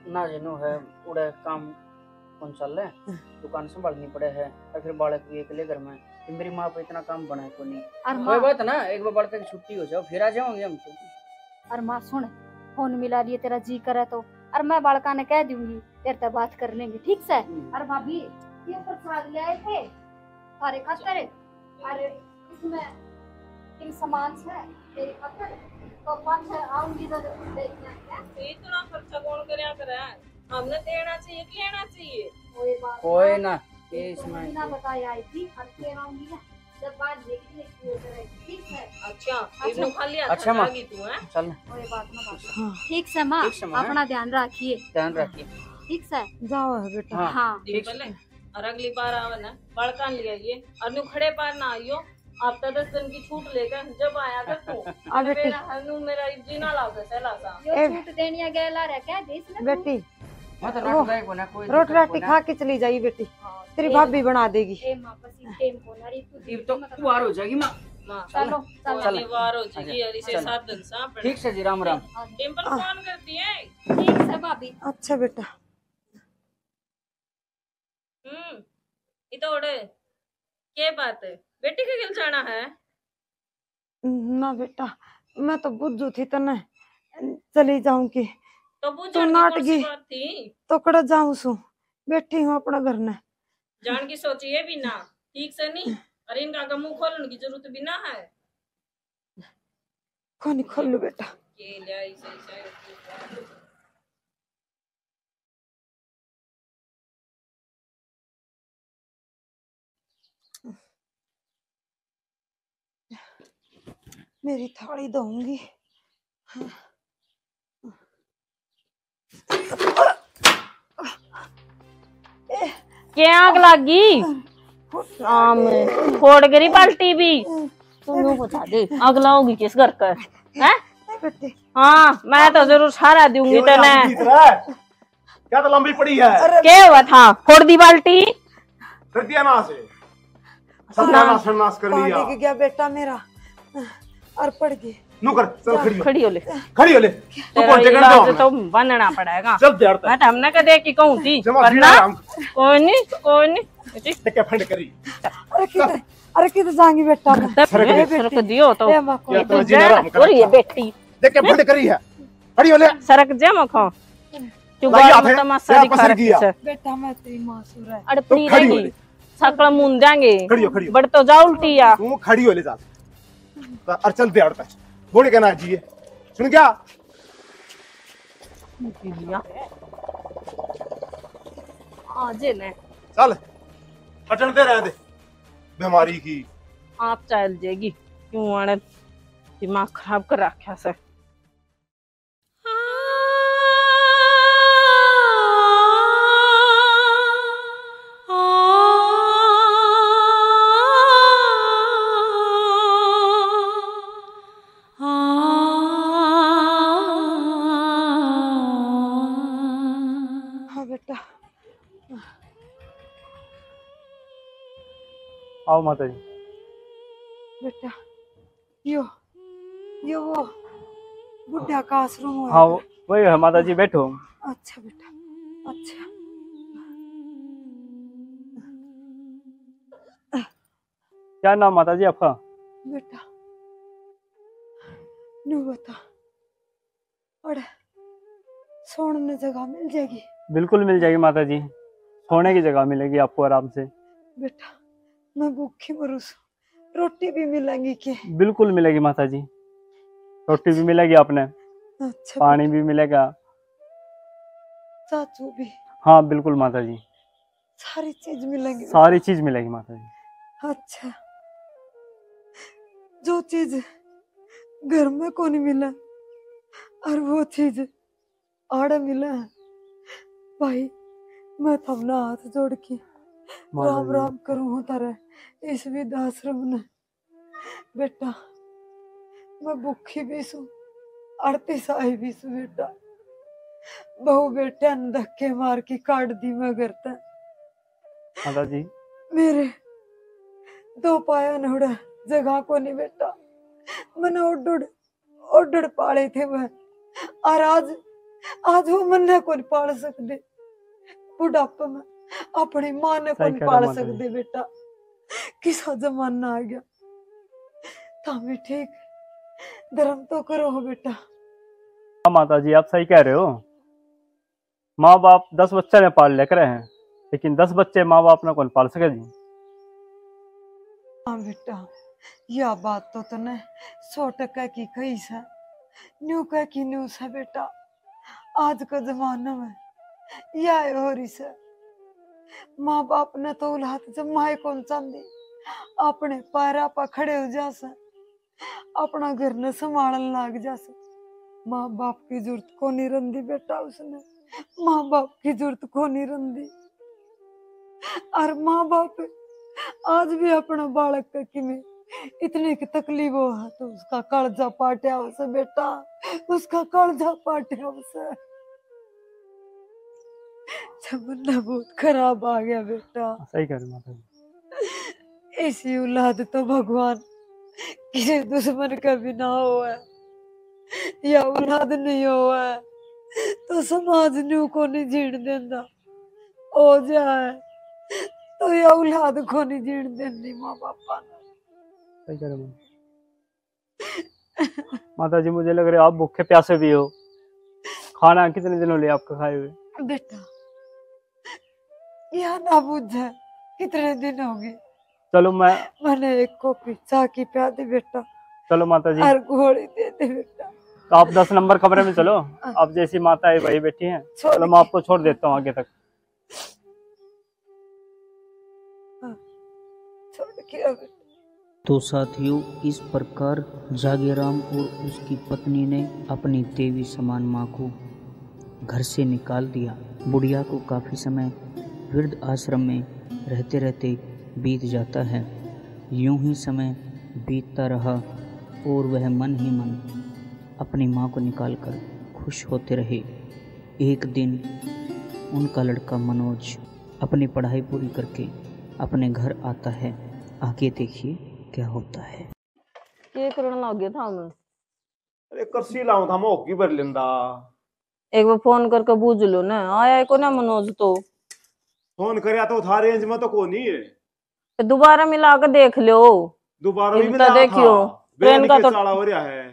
[SPEAKER 5] ना जनो है उड़े काम कौन चल रहा है, दुकान संभालनी पड़े है, और फिर बालक भी अकेले घर में, फिर मेरी माँ पे इतना काम बना है को नहीं।
[SPEAKER 6] और
[SPEAKER 5] कोई
[SPEAKER 6] माँ
[SPEAKER 5] बात ना, एक बार बालक की छुट्टी हो जाओ फिर आ जाओगे हम तो।
[SPEAKER 6] और माँ सुन, फोन मिला लिए तेरा जी करे तो, और मैं बालका ने कह दूंगी तेरे से बात कर लेंगे, ठीक से। और भाभी ये प्रसाद ले आए थे सारे खातर, और इसमें इन सामान से तेरी खातर तो पाँच आऊंगी तो देखना
[SPEAKER 2] इतना खर्चा कौन करया करे, हमने देना चाहिए कि लेना चाहिए।
[SPEAKER 5] कोई ना, ये इसमें
[SPEAKER 6] बिना बताए आई थी, और फिर आऊंगी ना जब बात देखने की हो जाए, ठीक है।
[SPEAKER 2] अच्छा इब्नु खाली हाथ
[SPEAKER 5] अच्छा, माँ।
[SPEAKER 2] लागी तू है।
[SPEAKER 5] चल
[SPEAKER 6] कोई बात ना बात।
[SPEAKER 4] हाँ
[SPEAKER 6] ठीक से माँ,
[SPEAKER 5] ठीक से माँ।
[SPEAKER 6] अपना ध्यान रखिए,
[SPEAKER 5] ध्यान रखिए।
[SPEAKER 6] ठीक से।
[SPEAKER 4] जाओ है बेटा।
[SPEAKER 5] हाँ
[SPEAKER 6] हाँ
[SPEAKER 5] ठीक
[SPEAKER 2] डिम्पल
[SPEAKER 5] से।
[SPEAKER 2] और अगली बार आवे ना बड़का ले आइए, और नु खड़े पार ना आइयो, आप तो 10 दिन की छूट लेकर जब आया कर तू।
[SPEAKER 4] आ बेटी,
[SPEAKER 2] मेरा हनु मेरा जीना लागे सला सा।
[SPEAKER 6] यो
[SPEAKER 4] ए-
[SPEAKER 6] छूट देनिया गैला रह क्या देश में तू?
[SPEAKER 4] बेटी
[SPEAKER 5] मैं तो
[SPEAKER 4] वो,
[SPEAKER 5] रोटी बैग बना, कोई
[SPEAKER 4] रोटी
[SPEAKER 5] दिक्कत
[SPEAKER 4] राटी
[SPEAKER 5] को ना।
[SPEAKER 4] खा के चली जाइए बेटी,
[SPEAKER 6] हाँ,
[SPEAKER 4] तेरी
[SPEAKER 6] ए-
[SPEAKER 4] भाभी बना देगी।
[SPEAKER 6] ए माँ पसी टेम को नरी तू
[SPEAKER 5] अब तो तू आ हो जाएगी माँ।
[SPEAKER 2] मां
[SPEAKER 6] चलो
[SPEAKER 2] चलो
[SPEAKER 6] चलो।
[SPEAKER 2] वार हो जाएगी और इसे
[SPEAKER 5] चलो।
[SPEAKER 2] 7 दिन सा पड़े।
[SPEAKER 5] ठीक से जी, राम राम।
[SPEAKER 2] डिम्पल फोन करती है।
[SPEAKER 6] ठीक से भाभी।
[SPEAKER 4] अच्छा बेटा,
[SPEAKER 2] इतोड़े के बात है, बेटी के गिल जाना है।
[SPEAKER 4] ना बेटा मैं तो बुझू थी तो न चली जाऊं की,
[SPEAKER 2] तो वो
[SPEAKER 4] तू
[SPEAKER 2] जान
[SPEAKER 4] नाट
[SPEAKER 2] की
[SPEAKER 4] गई।
[SPEAKER 2] बात थी,
[SPEAKER 4] तो कड़ा जाऊं सू, बैठी हूँ अपना घर न।
[SPEAKER 2] जान की सोचिए भी ना ठीक से नहीं, और इनका आगे मुंह खोलने की जरूरत भी ना है।
[SPEAKER 4] कौन खोलू बेटा।
[SPEAKER 2] ये ले आई सही सही।
[SPEAKER 4] मेरी थाली दूंगी।
[SPEAKER 2] क्या आग लगी शाम फोड़ गरी बाल्टी भी तुम बता दे, आग लाओगी किस घर का है?
[SPEAKER 4] बेटी
[SPEAKER 2] हाँ मैं तो जरूर सारा दूंगी तेने।
[SPEAKER 1] क्या तो लंबी पड़ी है,
[SPEAKER 2] क्या हुआ था, फोड़ दी बाल्टी।
[SPEAKER 1] कर दिया ना से सत्यानाश सर्वनाश कर लिया।
[SPEAKER 4] पानी गया बेटा मेरा, और पड़ गई।
[SPEAKER 1] नु कर, चल खड़ी हो,
[SPEAKER 2] खड़ी हो ले,
[SPEAKER 1] खड़ी हो ले। तू
[SPEAKER 2] तेरा
[SPEAKER 1] कौन जगह
[SPEAKER 2] इलाज
[SPEAKER 1] जाओ
[SPEAKER 2] तो बनना पड़ेगा।
[SPEAKER 1] चल तैयार
[SPEAKER 2] मैं तो हमने कदे की कहूँ थी
[SPEAKER 1] जमा
[SPEAKER 2] वरना
[SPEAKER 1] हम
[SPEAKER 2] कोई नहीं
[SPEAKER 1] टेके फंड करी।
[SPEAKER 4] अरे किधर जाएंगी बेटा मैं?
[SPEAKER 2] सरक दियो तो
[SPEAKER 4] ए माँ को
[SPEAKER 1] या तो जीना राम कर
[SPEAKER 2] और ये बेटी
[SPEAKER 1] टेके फंड करी है, खड़ी हो ले।
[SPEAKER 2] सरक जा मखो तू
[SPEAKER 1] भाई
[SPEAKER 2] बार
[SPEAKER 1] आते
[SPEAKER 2] में
[SPEAKER 1] हैं,
[SPEAKER 2] तमाशा
[SPEAKER 1] क्या
[SPEAKER 2] दिखा
[SPEAKER 1] पसंद
[SPEAKER 2] रखी
[SPEAKER 1] किया?
[SPEAKER 2] है।
[SPEAKER 4] बेटा मैं तेरी मासूर है।
[SPEAKER 2] अड़पड़ी
[SPEAKER 1] तो खड़ी हो
[SPEAKER 2] रहेगी
[SPEAKER 1] ले।
[SPEAKER 2] सकल मुंह जाएंगे
[SPEAKER 1] खड़ी हो, खड़ी हो।
[SPEAKER 2] बड़ तो जा उल्टी या
[SPEAKER 1] तू खड़ी हो ले जा, और चल तैयार तक बोले कहना जी सुन क्या
[SPEAKER 2] आज ने
[SPEAKER 1] चल पटन दे रहे दे बीमारी की।
[SPEAKER 2] आप चल जाएगी क्यों आने दिमाग खराब कर रखा से।
[SPEAKER 4] हाँ बेटा
[SPEAKER 3] आओ माता जी।
[SPEAKER 4] बेटा यो ये वो बुढ़ा का आश्रम है।
[SPEAKER 7] हाँ वही है माता जी, बैठो।
[SPEAKER 4] अच्छा बेटा, अच्छा।
[SPEAKER 7] क्या नाम माता जी आपका?
[SPEAKER 4] बेटा नू बता, और सोने जगह मिल जाएगी?
[SPEAKER 7] बिल्कुल मिल जाएगी माता जी, सोने की जगह मिलेगी आपको आराम से।
[SPEAKER 4] बेटा मैं भूखी मरूं, रोटी भी मिलेंगी के?
[SPEAKER 7] बिल्कुल मिलेगी माता जी, रोटी भी मिलेगी आपने,
[SPEAKER 4] अच्छा
[SPEAKER 7] पानी भी मिलेगा।
[SPEAKER 4] चाचू भी?
[SPEAKER 7] हाँ बिल्कुल माता जी,
[SPEAKER 4] सारी चीज मिलेंगी?
[SPEAKER 7] सारी चीज मिलेगी माता जी।
[SPEAKER 4] अच्छा, जो चीज घर में को नहीं मिला और वो चीज आड़े मिला है भाई, मैं थमना हाथ जोड़ के राम राम करूं तारे इस वृद्धाश्रम ने। बेटा मैं भूखी भी सू, अड़ती साई भी सू बेटा। बहु बेटे ने धक्के मार के काट दी मैं करता।
[SPEAKER 7] माता जी
[SPEAKER 4] मेरे दो पाया नोड़ा जगह को नहीं बेटा, मैंने ओडड़ पाले थे मैं, और आज वो मन्ने को नहीं पाल सकते। बुढ़ापा में अपनी माँ ने को नहीं पाल सकते बेटा। किसा जमाना आ गया, तभी ठीक धर्म तो करो हो बेटा।
[SPEAKER 7] हाँ माता जी आप सही कह रहे हो, माँ बाप 10 बच्चे ने पाल लेकर हैं, लेकिन 10 बच्चे माँ बाप ने कौन पाल सके जी।
[SPEAKER 4] हाँ बेटा, यह बात तो तने 100% की कही है, न्यू कह की न्यूज है बेटा। आज का जमाना में यह हो रही है, माँ बाप ने तो औलाद जब माए कौन चाहती अपने पैरा पर खड़े हो जासे, अपना घर ने संभालन लाग जासे। माँ बाप की जरूरत को नहीं रंदी बेटा, उसने माँ बाप की जरूरत को नहीं रंदी। और माँ बाप आज भी अपना बालक का किमें इतनी की तकलीफ हो है तो उसका कालजा पाटिया उसे बेटा, उसका कालजा पाटिया उसे। जमाना बहुत खराब आ गया बेटा।
[SPEAKER 7] सही कह रहे माता जी।
[SPEAKER 4] ऐसी औलाद तो भगवान किसी दुश्मन का भी ना हो है, या औलाद नहीं हो है तो समाज न्यू को नहीं जीण देता, हो जाए तो या औलाद को नहीं जीण देती माँ बापा ने।
[SPEAKER 7] सही कह रहे माता जी, मुझे लग रहा है आप भूखे प्यासे भी हो। खाना कितने दिन हो लिया आपका खाए हुए?
[SPEAKER 4] बेटा यह ना बुझ है कितने दिन हो गए।
[SPEAKER 7] चलो
[SPEAKER 4] मैंने एक कॉपी चाय की प्या दे बेटा।
[SPEAKER 7] चलो माता जी,
[SPEAKER 4] और घोड़ी दे दे बेटा।
[SPEAKER 7] तो आप 10 नंबर कमरे में चलो, आप जैसी माता है वही बैठी हैं। चलो मैं आपको छोड़ देता हूँ आगे तक।
[SPEAKER 4] छोड़ के
[SPEAKER 5] तो साथियों, इस प्रकार जागेराम और उसकी पत्नी ने अपनी देवी समान माँ को घर से निकाल दिया। बुढ़िया को काफ़ी समय वृद्ध आश्रम में रहते रहते बीत जाता है। यूं ही समय बीतता रहा और वह मन ही मन अपनी माँ को निकालकर खुश होते रहे। एक दिन उनका लड़का मनोज अपनी पढ़ाई पूरी करके अपने घर आता है। आगे देखिए क्या होता है।
[SPEAKER 2] के करने लग गया था मैं?
[SPEAKER 1] अरे करसी लाऊं था मोकी भर लेंदा।
[SPEAKER 2] एक बार फोन करके पूछ लो ना, आया है को ना मनोज? तो
[SPEAKER 1] फोन करया तो था रेंज में तो को नहीं है।
[SPEAKER 2] दोबारा मिला के देख लो।
[SPEAKER 1] दोबारा भी
[SPEAKER 2] इनका
[SPEAKER 1] मिला
[SPEAKER 2] देखियो,
[SPEAKER 1] ट्रेन का
[SPEAKER 2] तो
[SPEAKER 1] चाला हो रहा है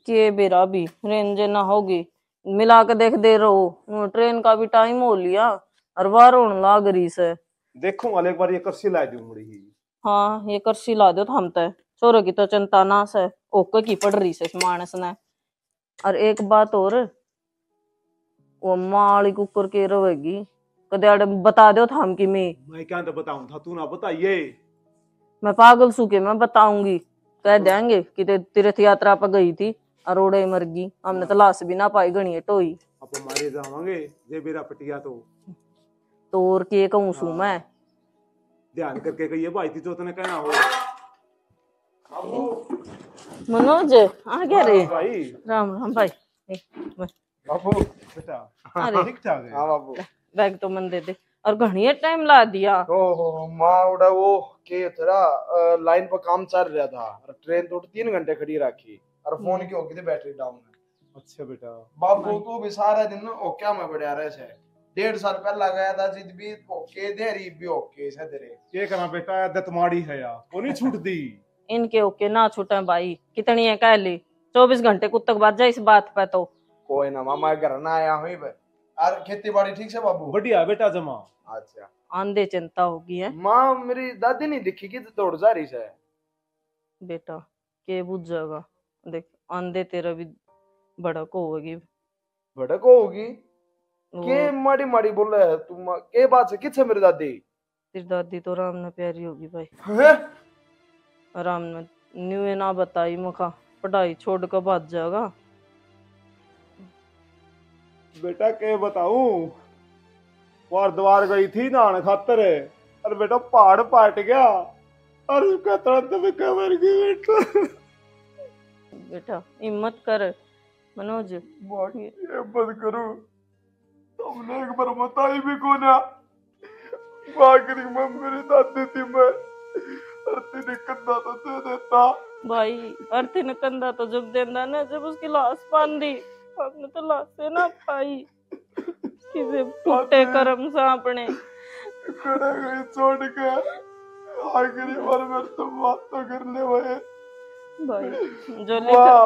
[SPEAKER 2] के बेरा भी रेंज ना होगी। मिला के देख दे रहो, ट्रेन का भी टाइम हो लिया और बार होने लाग रही से।
[SPEAKER 1] देखूंगा एक बार ये करसी ला दूं मुड़ी।
[SPEAKER 2] हाँ ये करसी ला दो हम तो छोरो की तो चिंता ना से, ओके की पड़ रही से मानस ने। और एक बात और, वो माली कुकर के रहेगी कदे बता दो था हम कि
[SPEAKER 1] मैं क्या तो बताऊं था, तू ना बताइए।
[SPEAKER 2] मैं पागल सूखे मैं बताऊंगी, कह देंगे कि तीर्थ यात्रा पर गई थी और ओड़े मर गई, हमने तो लाश भी ना पाई गणी टोई।
[SPEAKER 1] अब मारे जावांगे जे बेरा पटिया तो
[SPEAKER 2] और के कहूं सू मैं,
[SPEAKER 1] ध्यान करके कहिए भाई थी जो तने कहना हो।
[SPEAKER 2] मनोज आ गया रे।
[SPEAKER 1] भाई
[SPEAKER 2] राम राम भाई।
[SPEAKER 1] बाबू बेटा
[SPEAKER 2] अरे
[SPEAKER 1] ठीक ठाक है।
[SPEAKER 3] हाँ बाबू,
[SPEAKER 2] बैग तो मन दे दे। और घणी टाइम ला दिया।
[SPEAKER 3] ओहो माँ उड़ा वो के तेरा लाइन पर काम चल रहा था, ट्रेन तो 3 घंटे खड़ी रखी और फोन की होगी थी बैटरी डाउन है।
[SPEAKER 1] अच्छा बेटा।
[SPEAKER 3] बाबू तो भी सारा दिन ओके में बढ़िया रहे से 1.5 साल पहला गया था जिद भी ओके दे रही भी ओके से दे रहे
[SPEAKER 1] ये करा बेटा आदत माड़ी है यार, वो नहीं छूट दी।
[SPEAKER 2] इनके ओके ना छूटे भाई, कितनी है कह ली, 24 घंटे कुत्तक बाज जाए इस बात पे तो।
[SPEAKER 3] कोई ना मामा घर ना आया हुई और खेती बाड़ी ठीक से बाबू?
[SPEAKER 1] बढ़िया बेटा जमा।
[SPEAKER 3] अच्छा
[SPEAKER 2] आंधे चिंता होगी है
[SPEAKER 3] माँ मेरी दादी नहीं दिखेगी तो दौड़ जा रही है
[SPEAKER 2] बेटा, के बुझ जाएगा, देख आंधे तेरा भी भड़क होगी।
[SPEAKER 3] भड़क होगी
[SPEAKER 2] वो
[SPEAKER 3] के माड़ी माड़ी बोल रहा है तुम के बात से किससे मेरी दादी?
[SPEAKER 2] तेरी दादी तो राम ने प्यारी होगी भाई।
[SPEAKER 3] हैं?
[SPEAKER 2] राम ने न्यू ना बताई मखा पढ़ाई छोड़ कर भाग जाएगा।
[SPEAKER 1] बेटा के बताऊं, वार द्वार गई थी नहाने खातर, अरे बेटा पहाड़ पाट गया और उसका तुरंत में कमर गई बेटा।
[SPEAKER 2] बेटा हिम्मत कर मनोज।
[SPEAKER 1] ये बंद करो, तुमने एक बार बताई भी को ना, आखिरी में मेरी दादी थी, मैं अर्थी ने कंधा तो दे देता
[SPEAKER 2] भाई, अर्थी ने कंधा तो जब देना ना जब उसकी लाश बांधी, आपने तो लाश से ना पाई, किसे टूटे कर्म सा अपने
[SPEAKER 1] खड़ा गई छोड़ के, आखिरी बार मेरे तो बात तो कर ले भाई।
[SPEAKER 2] भाई जो लिखा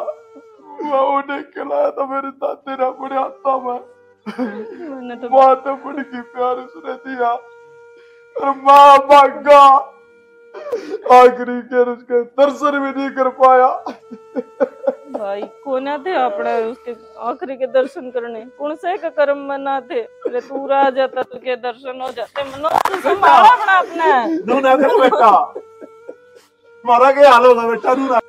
[SPEAKER 1] मैं उन्हें खिलाया था मेरी दादी ने अपने हाथों में,
[SPEAKER 2] मैंने तो
[SPEAKER 1] बात बड़ी की प्यार उसने दिया और माँ भागा, आखिरी के उसके दर्शन भी नहीं कर पाया।
[SPEAKER 2] भाई कौन थे अपने उसके आखिरी के दर्शन करने, कौन से का कर्म मना थे, अरे तू आ जाता तो के दर्शन हो जाते। मनोज तू संभाल अपना अपना
[SPEAKER 1] नू ना कर बेटा, मारा के हाल होगा बेटा नू ना।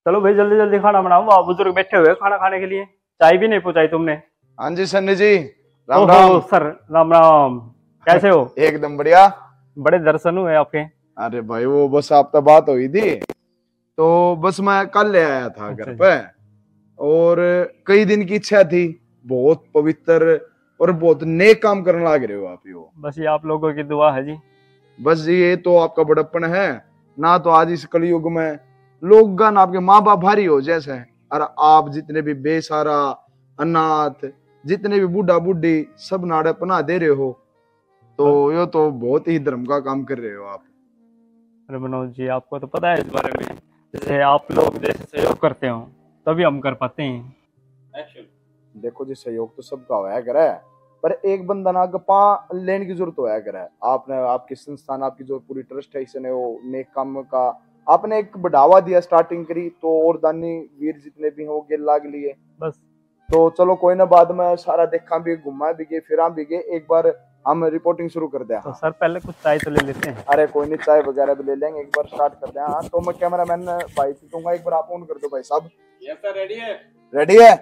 [SPEAKER 7] चलो भाई जल्दी जल्दी खाना बनाओ, आप बुजुर्ग बैठे हुए खाना खाने के लिए, चाय भी नहीं पहुंचाई तुमने।
[SPEAKER 3] हाँ जी सन्नी जी, राम
[SPEAKER 7] ओहो,
[SPEAKER 3] राम।
[SPEAKER 7] सर राम राम, कैसे हो?
[SPEAKER 3] एकदम बढ़िया।
[SPEAKER 7] बड़े दर्शन हुए आपके।
[SPEAKER 3] अरे भाई वो बस आपका बात हुई थी तो बस मैं कल ले आया था घर पे, और कई दिन की इच्छा थी, बहुत पवित्र और बहुत नेक काम करने लग रहे हो आप। यो
[SPEAKER 7] बस ये आप लोगों की दुआ है जी।
[SPEAKER 3] बस ये तो आपका बड़प्पन है ना, तो आज इस कलयुग में लोग गण आपके माँ बाप भारी हो जैसे, और आप जितने भी बेसहारा अनाथ जितने भी बूढ़ा बूढ़ी सब नाड़े पना दे रहे हो, तो ये तो बहुत ही धर्म का काम कर रहे हो आप।
[SPEAKER 7] अरे मनोज जी आपको तो पता है इस बारे में, जैसे आप लोग जैसे सहयोग करते हो तभी हम कर पाते हैं।
[SPEAKER 3] देखो जी सहयोग तो सबका होया करे, पर एक बंदा ना पा लेने की जरूरत होया करे। आपने आपकी संस्थान आपकी जो पूरी ट्रस्ट है इसने वो नेक काम का आपने एक बढ़ावा दिया, स्टार्टिंग करी तो और दानी वीर जितने भी हैं वो गेल लाग लिए।
[SPEAKER 7] बस
[SPEAKER 3] तो चलो कोई ना, बाद में सारा देखा भी, घुमा भी गए, फिरा भी गए, एक बार हम रिपोर्टिंग शुरू कर दे।
[SPEAKER 7] तो सर पहले कुछ चाय तो ले लेते हैं।
[SPEAKER 3] अरे कोई नहीं, चाय वगैरह भी ले लेंगे, एक बार स्टार्ट कर दे। हाँ तो मैं कैमरामैन भाई से कहूंगा एक बार आप ऑन कर दो भाई साहब।
[SPEAKER 1] यस सर, रेडी है।
[SPEAKER 3] रेडी है?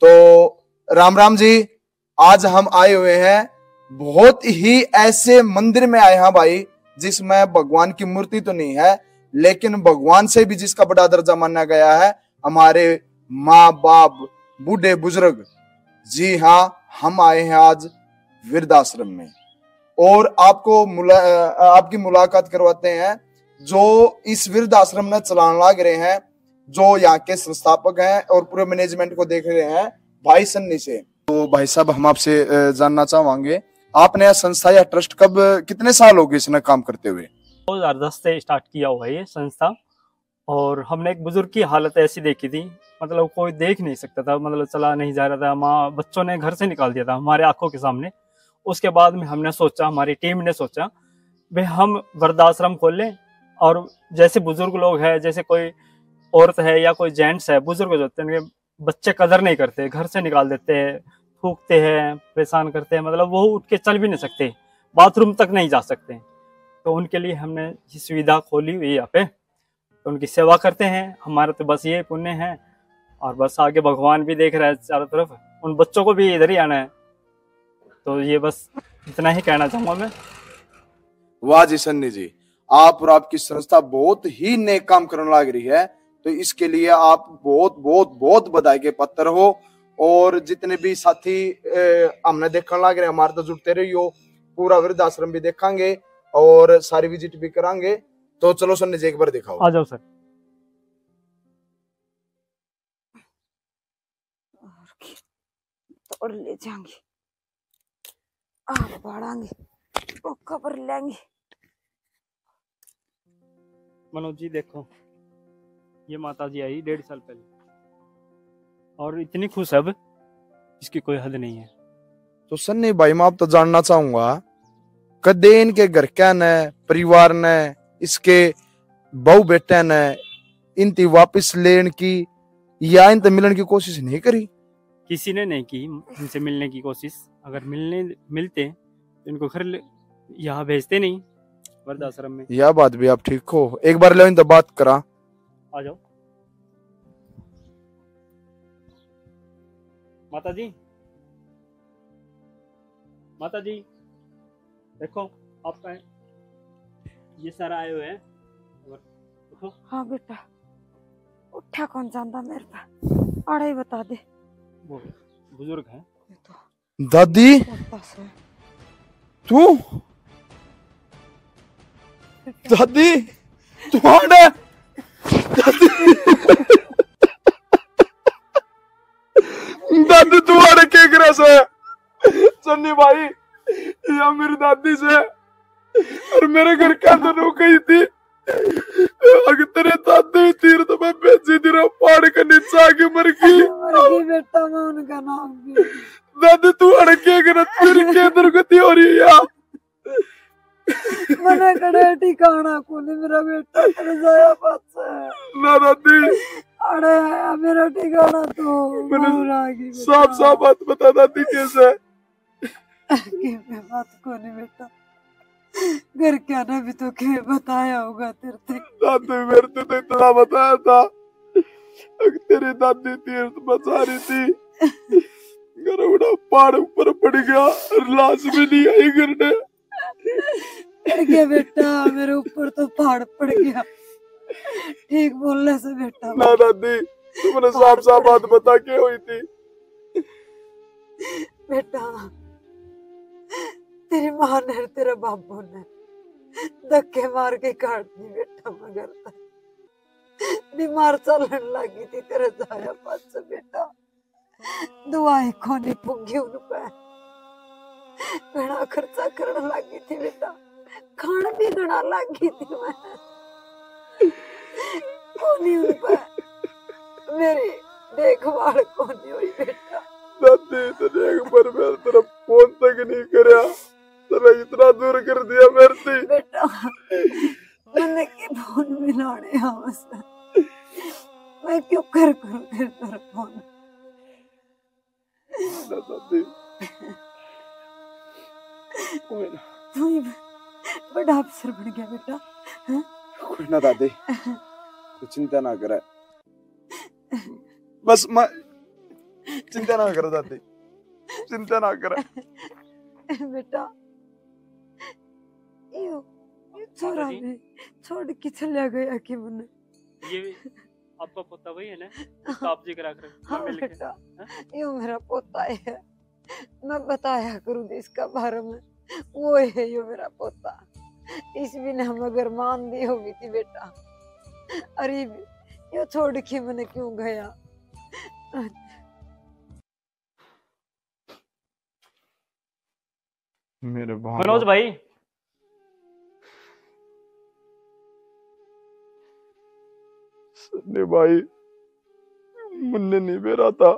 [SPEAKER 3] तो राम राम जी, आज हम आए हुए हैं बहुत ही ऐसे मंदिर में आए हैं भाई जिसमें भगवान की मूर्ति तो नहीं है, लेकिन भगवान से भी जिसका बड़ा दर्जा माना गया है, हमारे माँ बाप बूढ़े बुजुर्ग। जी हाँ, हम आए हैं आज वृद्धाश्रम में और आपकी मुलाकात करवाते हैं जो इस वृद्धाश्रम में चलाने लग रहे हैं, जो यहाँ के संस्थापक हैं और पूरे मैनेजमेंट को देख रहे हैं, भाई सन्नी से। तो भाई साहब हम आपसे जानना चाहेंगे, आपने यह संस्था या ट्रस्ट कब कितने साल हो गए इसमें काम करते हुए?
[SPEAKER 7] 2010 से स्टार्ट किया हुआ है ये संस्था, और हमने एक बुजुर्ग की हालत ऐसी देखी थी, मतलब कोई देख नहीं सकता था, मतलब चला नहीं जा रहा था, माँ बच्चों ने घर से निकाल दिया था हमारे आंखों के सामने। उसके बाद में हमने सोचा, हमारी टीम ने सोचा भाई हम वृद्धाश्रम खोल लें, और जैसे बुजुर्ग लोग हैं, जैसे कोई औरत है या कोई जेंट्स है, बुजुर्ग जो होते हैं बच्चे कदर नहीं करते, घर से निकाल देते हैं, थूकते हैं, परेशान करते हैं, मतलब वो उठ के चल भी नहीं सकते, बाथरूम तक नहीं जा सकते। तो उनके लिए हमने ये सुविधा खोली हुई है यहाँ पे, तो उनकी सेवा करते हैं। हमारा तो बस ये पुण्य है, और बस आगे भगवान भी देख रहा है चारों तरफ, उन बच्चों को भी इधर ही आना है। तो ये बस इतना ही कहना चाहूंगा मैं।
[SPEAKER 3] वाह जी सन्नी जी, आप और आपकी संस्था बहुत ही नेक काम करने लग रही है, तो इसके लिए आप बहुत बहुत बहुत बधाई के पात्र हो। और जितने भी साथी हमने देखने लग रहे, हमारे तो जुड़ते रहियो, पूरा वृद्धाश्रम भी देखेंगे और सारी विजिट भी करांगे। तो चलो सन्नी जी एक बार दिखाओ।
[SPEAKER 7] आ जाओ सर।
[SPEAKER 4] तोड़ ले जाएंगे और बढ़ाएंगे वो खबर लेंगे।
[SPEAKER 7] मनोज जी देखो, ये माता जी आई 1.5 साल पहले और इतनी खुश अब इसकी कोई हद नहीं है।
[SPEAKER 3] तो सन्नी भाई मैं आप तो जानना चाहूंगा, कदे इनके घर क्या ने, परिवार ने, इसके बहू बेटे ने इनती वापस लेने की या इनते मिलने की कोशिश नहीं करी?
[SPEAKER 7] किसी ने नहीं की इनसे मिलने की कोशिश। अगर मिलते तो इनको घर यहाँ भेजते नहीं वृद्धाश्रम में।
[SPEAKER 3] यह बात भी आप ठीक हो, एक बार ले इनसे बात करा।
[SPEAKER 7] आ जाओ माता जी। माता जी देखो, आपका ये सारा आए हुए हैं। देखो।
[SPEAKER 4] हाँ बेटा, उठा कौन जानता मेरे पे, अड़े बता दे।
[SPEAKER 7] वो बुजुर्ग हैं।
[SPEAKER 3] दादी तू, दादी तुम्हारे दादी दादी तुम्हारे क्या करे से सन्नी भाई, या मेरी दादी से और मेरे घर के अंदर रुक गई थी। अगर तेरे दादी तीर तो मैं भेजी थी पहाड़ के नीचे आके मर गई
[SPEAKER 4] बेटा, मैं उनका नाम भी।
[SPEAKER 3] दादी तू अड़ क्या करे, तेरी क्या दुर्गति हो रही है?
[SPEAKER 4] मना करे ठिकाना कौन मेरा बेटा तेरे जाया पास
[SPEAKER 3] ना दादी,
[SPEAKER 4] अरे आया मेरा ठिकाना तो
[SPEAKER 3] साफ साफ बात बता दादी कैसे?
[SPEAKER 4] बात कौन बेटा, घर क्या ना भी तो क्या बताया होगा तेरे।
[SPEAKER 3] दादी मेरे को तो इतना बताया था, तेरी दादी तीर्थ बचा रही थी, गरुड़ा पहाड़ ऊपर पड़ गया, लाश भी नहीं आई गिरने।
[SPEAKER 4] पड़ गया बेटा, मेरे ऊपर तो पहाड़ पड़ गया। ठीक बोलने से बेटा।
[SPEAKER 3] ना दादी, तुमने साफ साफ बात बता के हुई थी।
[SPEAKER 4] बेटा तेरी माँ ने तेरा बाबू ने धक्के मार के काट दी बेटा, मगर बीमार चलने लगी थी तेरे जाया पास से बेटा। दुआएं खोनी पुगी उन पे, घना खर्चा करने लगी थी बेटा, खान भी घना लगी थी मैं कोनी उन पे, मेरी देखभाल कोनी हुई बेटा।
[SPEAKER 3] दादी तेरे एक बार मेरे तरफ फोन तक नहीं करया, तेरा इतना दूर कर दिया मेरे से
[SPEAKER 4] बेटा। मैंने की फोन मिलाने आवाज, मैं क्यों कर करूं तेरे तरफ फोन?
[SPEAKER 3] दादी कोई ना,
[SPEAKER 4] तू ही बड़ा अफसर बन गया बेटा।
[SPEAKER 3] कोई ना दादी, तू चिंता ना करे, बस मैं चिंता ना कर दादी, चिंता ना करे
[SPEAKER 4] बेटा। यो छोरा भी छोड़ के चला गया कि मुन्ने।
[SPEAKER 7] ये आपका पोता वही है ना, तो आप जी करा कर।
[SPEAKER 4] हाँ बेटा, यो मेरा पोता है, मैं बताया करूँ इसका बारे में, वो है यो मेरा पोता। इस बिना मगर मान दी होगी थी बेटा। अरे यो छोड़ के मैंने क्यों गया?
[SPEAKER 3] मेरे
[SPEAKER 7] मनोज भाई,
[SPEAKER 3] सन्नी भाई, मुन्ने नहीं बेरा था,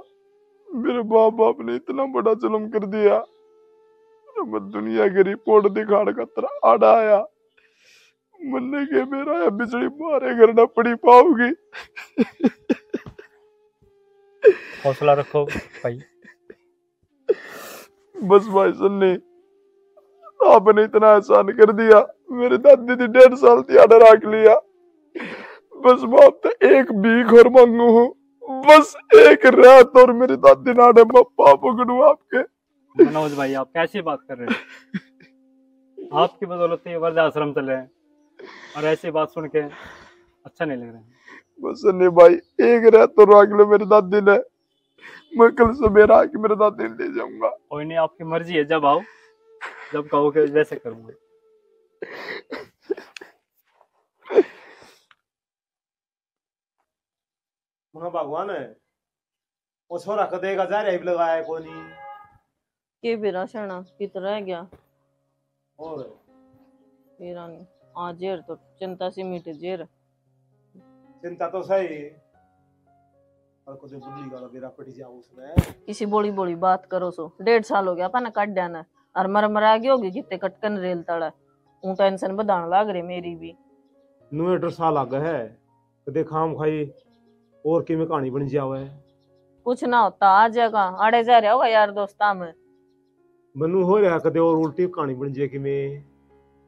[SPEAKER 3] मेरे बाप बाप ने इतना बड़ा जुल्म कर दिया, मैं दुनिया की रिपोर्ट दिखाड़ का तरह आड़ा आया, मुन्ने के मेरा या बिजली मारे घर ना पड़ी पाओगी।
[SPEAKER 7] हौसला रखो भाई।
[SPEAKER 3] बस भाई सन्नी, आपने इतना एहसान कर दिया, मेरी दादी थी 1.5 साल थी आडर रख लिया, बस मैं आपसे एक भीख और मांगू हूँ, बस एक रात और मेरी दादी नाडे मैं पाप पकड़ू आपके।
[SPEAKER 7] मनोज भाई आप कैसी बात कर रहे हैं? आपकी बदौलत ये वृद्धाश्रम चल रहे हैं और ऐसी बात सुन के अच्छा नहीं लग रहा है।
[SPEAKER 3] बस सन्नी भाई एक रात और रख लो मेरी दादी ने, मैं कल सवेरा आके मेरी दादी ने ले जाऊंगा।
[SPEAKER 7] कोई नहीं, आपकी मर्जी है, जब आओ, जब कहोगे वैसे करूंगा।
[SPEAKER 1] वहाँ भगवान है वो छोरा कदेगा जा रहा है लगाया कोनी
[SPEAKER 2] के बिरा सेना कित रह गया
[SPEAKER 1] और
[SPEAKER 2] ईरानी आ जेर तो चिंता सी मिटे जेर
[SPEAKER 1] चिंता तो सही और कुछ बुद्धि का बेरा पड़ी जाओ उसमें
[SPEAKER 2] किसी बोली बोली बात करो सो 1.5 साल हो गया अपन काट देना और मर गई होगी कितने कटकन रेल तड़ा ऊ टेंशन बढ़ाने लग रही मेरी भी
[SPEAKER 1] 9 साल आ गए है कदे खाम खाई और की में कहानी बन जावे
[SPEAKER 2] कुछ ना होता आ जाएगा आड़े जा रहा होगा यार दोस्ता में
[SPEAKER 1] बनू हो रहा कदे और उल्टी कहानी बन जाए कि में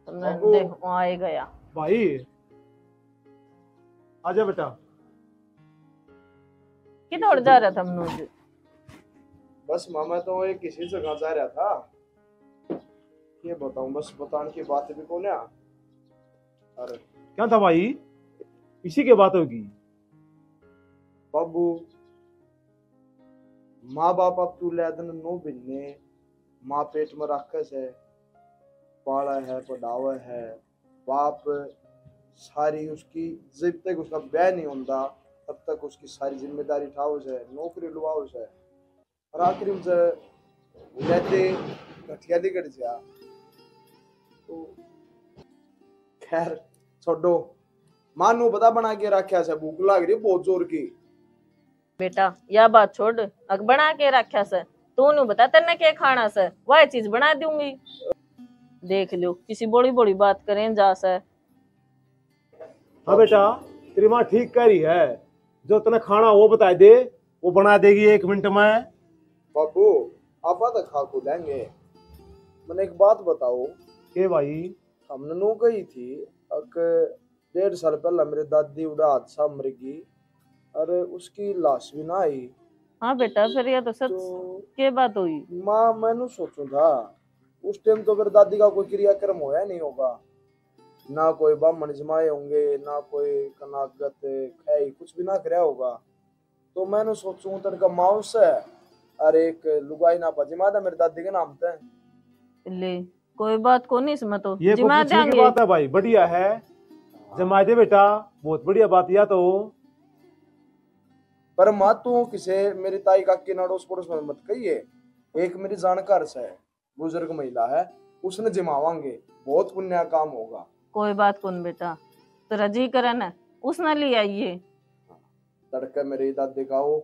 [SPEAKER 2] तुमने देख आए गया
[SPEAKER 1] भाई आजा बेटा
[SPEAKER 2] किधर जा रहा था मनोज
[SPEAKER 3] बस मामा तो एक किसी जगह जा रहा था ये बताऊं बस बताने की बात भी कौन है अरे
[SPEAKER 1] क्या था भाई इसी के बात होगी
[SPEAKER 3] बाबू माँ बाप अब तू लेदन नो बिन्ने माँ पेट में रखस है पाला है पढ़ावा है बाप सारी उसकी जब तक उसका ब्याह नहीं होता तब तक उसकी सारी जिम्मेदारी उठाओ है नौकरी लुआओ है और आखिर में रहते घटिया दिगड़ जा तो खैर छोड़ो मानू बता बना के रखा से भूख लग रही बहुत जोर की
[SPEAKER 2] बेटा यह बात छोड़ अग बना के रखा से तू नु बता तेने क्या खाना से वह चीज बना दूंगी देख लो किसी बड़ी बड़ी बात करें जा से
[SPEAKER 1] हाँ बेटा तेरी माँ ठीक कह रही है जो तने खाना वो बता दे वो बना देगी 1 मिनट में
[SPEAKER 3] बाबू आप तो खा को लेंगे मैंने एक बात बताओ
[SPEAKER 1] के भाई
[SPEAKER 3] हमने नो गई थी अक 1.5 साल पहले मेरी दादी उड़ा हादसा मर गई और उसकी लाश भी ना आई
[SPEAKER 2] हाँ बेटा फिर ये तो सच
[SPEAKER 3] तो
[SPEAKER 2] के बात हुई
[SPEAKER 3] माँ मैंने सोचू था उस टाइम तो मेरी दादी का कोई क्रियाक्रम होया नहीं होगा ना कोई ब्राह्मण जमाए होंगे ना कोई कनागत खाई कुछ भी ना कराया होगा तो मैंने सोचू तनका माउस है और एक लुगाई ना जिमा था मेरी दादी के नाम पे
[SPEAKER 2] ले कोई बात को नहीं इसमें तो
[SPEAKER 1] ये
[SPEAKER 2] जिमा
[SPEAKER 1] पूछने की
[SPEAKER 2] देंगे
[SPEAKER 1] बात है भाई बढ़िया है जमा दे बेटा बहुत बढ़िया बात या तो
[SPEAKER 3] पर माँ तू किसे मेरी ताई काकी नाड़ोस पड़ोस में मत कहिए एक मेरी जानकार से है बुजुर्ग महिला है उसने जिमावांगे बहुत पुण्य काम होगा
[SPEAKER 2] कोई बात कौन बेटा तेरा जी करे ना उसने ले आइए
[SPEAKER 3] तड़के मेरी दादी का वो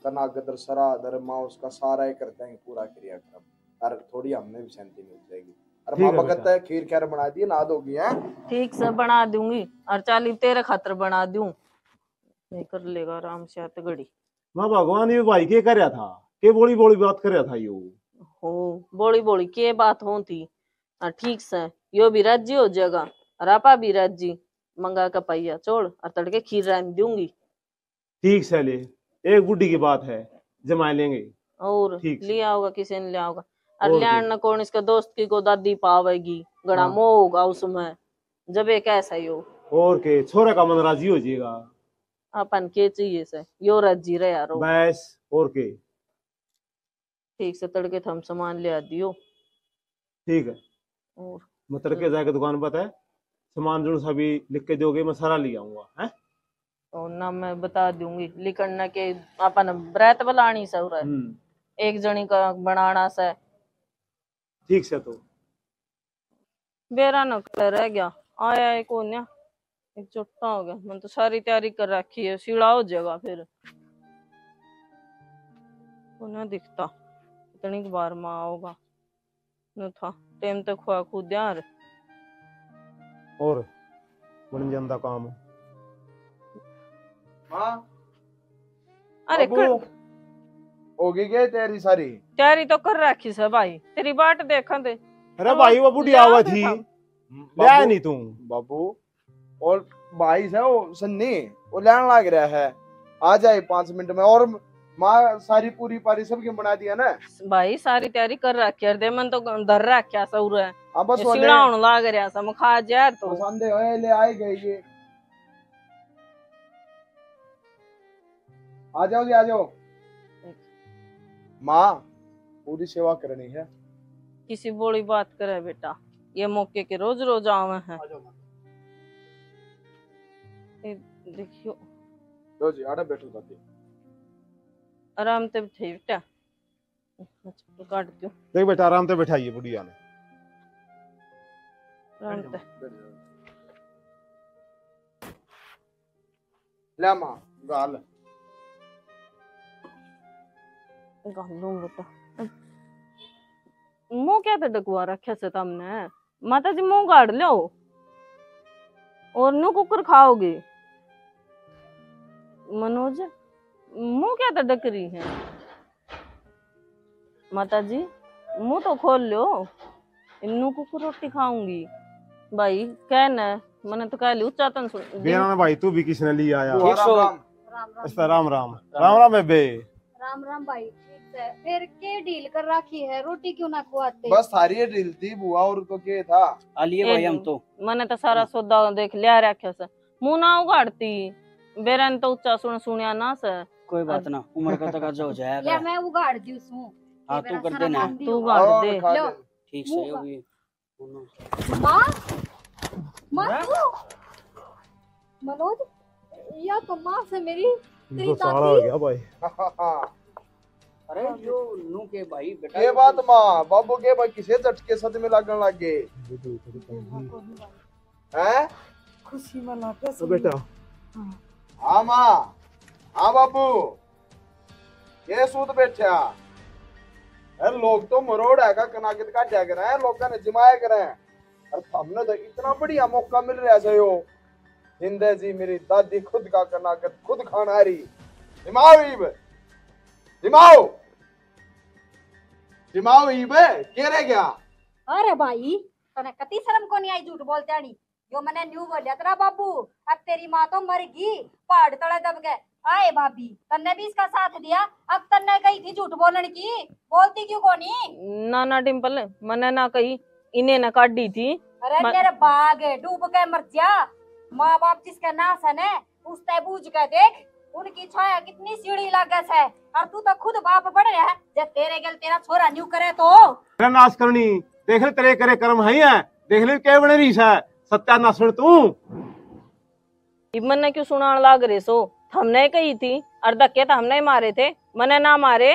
[SPEAKER 3] कनागदर सरा दर माँ उसका सारा ही करते हैं पूरा क्रियाक्रम और थोड़ी हमने भी शांति मिल जाएगी और
[SPEAKER 1] ठीक
[SPEAKER 3] माँ
[SPEAKER 1] है
[SPEAKER 3] बकत
[SPEAKER 1] बेटा।
[SPEAKER 3] है खीर खैर बना दी ना दोगी है
[SPEAKER 2] ठीक से बना दूंगी और 40 तेरे खातर बना दूं नहीं कर लेगा आराम से आते घड़ी
[SPEAKER 1] माँ भगवान ये भाई के कर रहा था के बोली बोली बात कर रहा था यो
[SPEAKER 2] हो बोली बोली के बात हो थी और ठीक से यो भी राजी हो जाएगा और आपा भी राजी मंगा का पहिया छोड़ और तड़के खीर रान दूंगी
[SPEAKER 1] ठीक से ले एक बुढ़ी की बात है जमा लेंगे
[SPEAKER 2] और
[SPEAKER 1] ठीक से।
[SPEAKER 2] लिया होगा किसी ने लिया होगा और
[SPEAKER 1] और
[SPEAKER 2] लियान
[SPEAKER 1] क्या।
[SPEAKER 2] न कौन इसका दोस्त की को दादी पावेगी गड़ा
[SPEAKER 1] हाँ।
[SPEAKER 2] मोह होगा उसमें जब एक ऐसा ही हो
[SPEAKER 1] और के छोरा का मन राजी हो जाएगा
[SPEAKER 2] अपन के चाहिए से यो राजी रहे यारो
[SPEAKER 1] बस और के
[SPEAKER 2] ठीक से तड़के थम सामान ले आ दियो
[SPEAKER 1] ठीक है
[SPEAKER 2] और
[SPEAKER 1] मैं तड़के जाके दुकान पर है सामान जो सभी लिख के दोगे मैं सारा ले आऊंगा है
[SPEAKER 2] और ना मैं बता दूंगी लिखना के अपन ब्रैत बलानी से उरे एक जनी का बनाना से
[SPEAKER 1] ठीक से तो
[SPEAKER 2] बेरा न रह गया आया है कौन या एक चुट्टा हो गया मैंने तो सारी तैयारी कर रखी है सीढ़ा हो जाएगा फिर उन्हें दिखता इतनी बार माँ होगा न था टाइम तक खुआ खुद यार
[SPEAKER 1] और बन ਜਾਂਦਾ काम
[SPEAKER 3] हाँ
[SPEAKER 2] अरे
[SPEAKER 3] बाबू, होगी क्या तेरी सारी
[SPEAKER 2] तैयारी तो कर रखी से भाई तेरी बाट देखा दे
[SPEAKER 1] अरे भाई वो बुढ़ी आवा थी ले आया नहीं तू
[SPEAKER 3] बाबू और भाई से वो सन्नी वो लेने लग रहा है आ जाए 5 मिनट में और माँ सारी पूरी पारी सबकी बना दिया ना
[SPEAKER 2] भाई सारी तैयारी कर रखी है दे मन तो धर रखा सौर है
[SPEAKER 3] अब बस
[SPEAKER 2] सीढ़ा होने लाग रहा सा खा जा तो
[SPEAKER 3] संदे होए ले आए गए ये आ जाओ आ जाओ माँ पूरी सेवा करनी है
[SPEAKER 2] किसी बड़ी बात करे बेटा ये मौके के रोज रोज आवे हैं ये देखियो
[SPEAKER 3] लो जी आड़ा बैठो दादी।
[SPEAKER 2] आराम से बैठे बेटा, तो काट दो
[SPEAKER 1] देख बेटा आराम से बैठाइए बुढ़िया ने।
[SPEAKER 2] आराम से।
[SPEAKER 3] ले माँ गाल
[SPEAKER 2] गालूं बेटा। मुंह क्या तो डकवा रखे से तुमने, माता जी मुंह गाड़ लो और नु कुकर खाओगे। मनोज मुंह क्या तो डक रही है, माता जी मुंह तो खोल लो, इन्नू कुकर रोटी खाऊंगी। भाई कहना मैंने तो कह ली उच्चातन सुन।
[SPEAKER 1] बेराना भाई तू भी किसने लिया आया?
[SPEAKER 3] ठीक सो
[SPEAKER 6] राम राम
[SPEAKER 1] अच्छा राम राम राम राम है बे।
[SPEAKER 6] राम राम भाई, ठीक है। फिर के डील कर रखी है, रोटी क्यों ना खुआते?
[SPEAKER 3] बस थारी ये ड्रिल थी बुआ और तो के था।
[SPEAKER 5] आलिए भाई हम तो
[SPEAKER 2] मैंने तो सारा सौदा देख लिया रखा से, मुंह ना उगाड़ती बेरन तो उच्चा सुन सुनिया ना से।
[SPEAKER 5] कोई बात ना, उम्र का तक हो
[SPEAKER 6] ले
[SPEAKER 5] जाएगा।
[SPEAKER 6] मैं उगाड़ दी उसमें।
[SPEAKER 5] हाँ तू कर देना,
[SPEAKER 2] तू गाड़ दे।
[SPEAKER 3] खा
[SPEAKER 6] लो।
[SPEAKER 3] ले।
[SPEAKER 5] ठीक से होगी।
[SPEAKER 6] माँ माँ तू मनोज, या तो माँ से मेरी
[SPEAKER 1] तो सारा हो गया भाई।
[SPEAKER 5] अरे जो नू के भाई बेटा
[SPEAKER 3] ये बात माँ बाबू के भाई किसे झटके सद में लगन लग गए हैं?
[SPEAKER 4] खुशी मनाते
[SPEAKER 1] तो बेटा
[SPEAKER 3] हाँ माँ हाँ बाबू ये सूत बैठा है। लोग तो मरोड़ है का कनाकित का जाग रहे हैं, लोग ने जिमाया करे हैं। और हमने तो इतना बढ़िया मौका मिल रहा है यो हिंदे जी मेरी दादी खुद का कनाकित खुद खाना रही। दिमाग ईब दिमाग दिमाग ईब के रह गया।
[SPEAKER 6] अरे भाई तने कती शर्म को नहीं आई झूठ बोलते आनी। जो मैंने न्यू बोलिया तेरा बाबू, अब तेरी माँ तो मर गई, पहाड़ तले दब गए। आए भाभी तन्ने भी इसका साथ दिया, अब तन्ने कही थी झूठ बोलने की, बोलती क्यों कोनी?
[SPEAKER 2] ना ना डिम्पल मैंने ना कही, इन्हें ना काटी थी।
[SPEAKER 6] अरे मेरे बाग डूब के मर जा। माँ बाप जिसका नाश है ने उसते बूझ के देख, उनकी छाया कितनी सीढ़ी लागस है। और तू तो खुद बाप बन रहा है, जब तेरे गल तेरा छोरा न्यू करे तो
[SPEAKER 1] तेरा नाश करनी देख ले, तेरे करे कर्म है देख ले क्या बने रही है। सत्यानाश तू
[SPEAKER 2] मैंने क्यों सुनान लाग रहे सो, हमने कही थी और धक्के तो हमने मारे थे, मैंने ना मारे।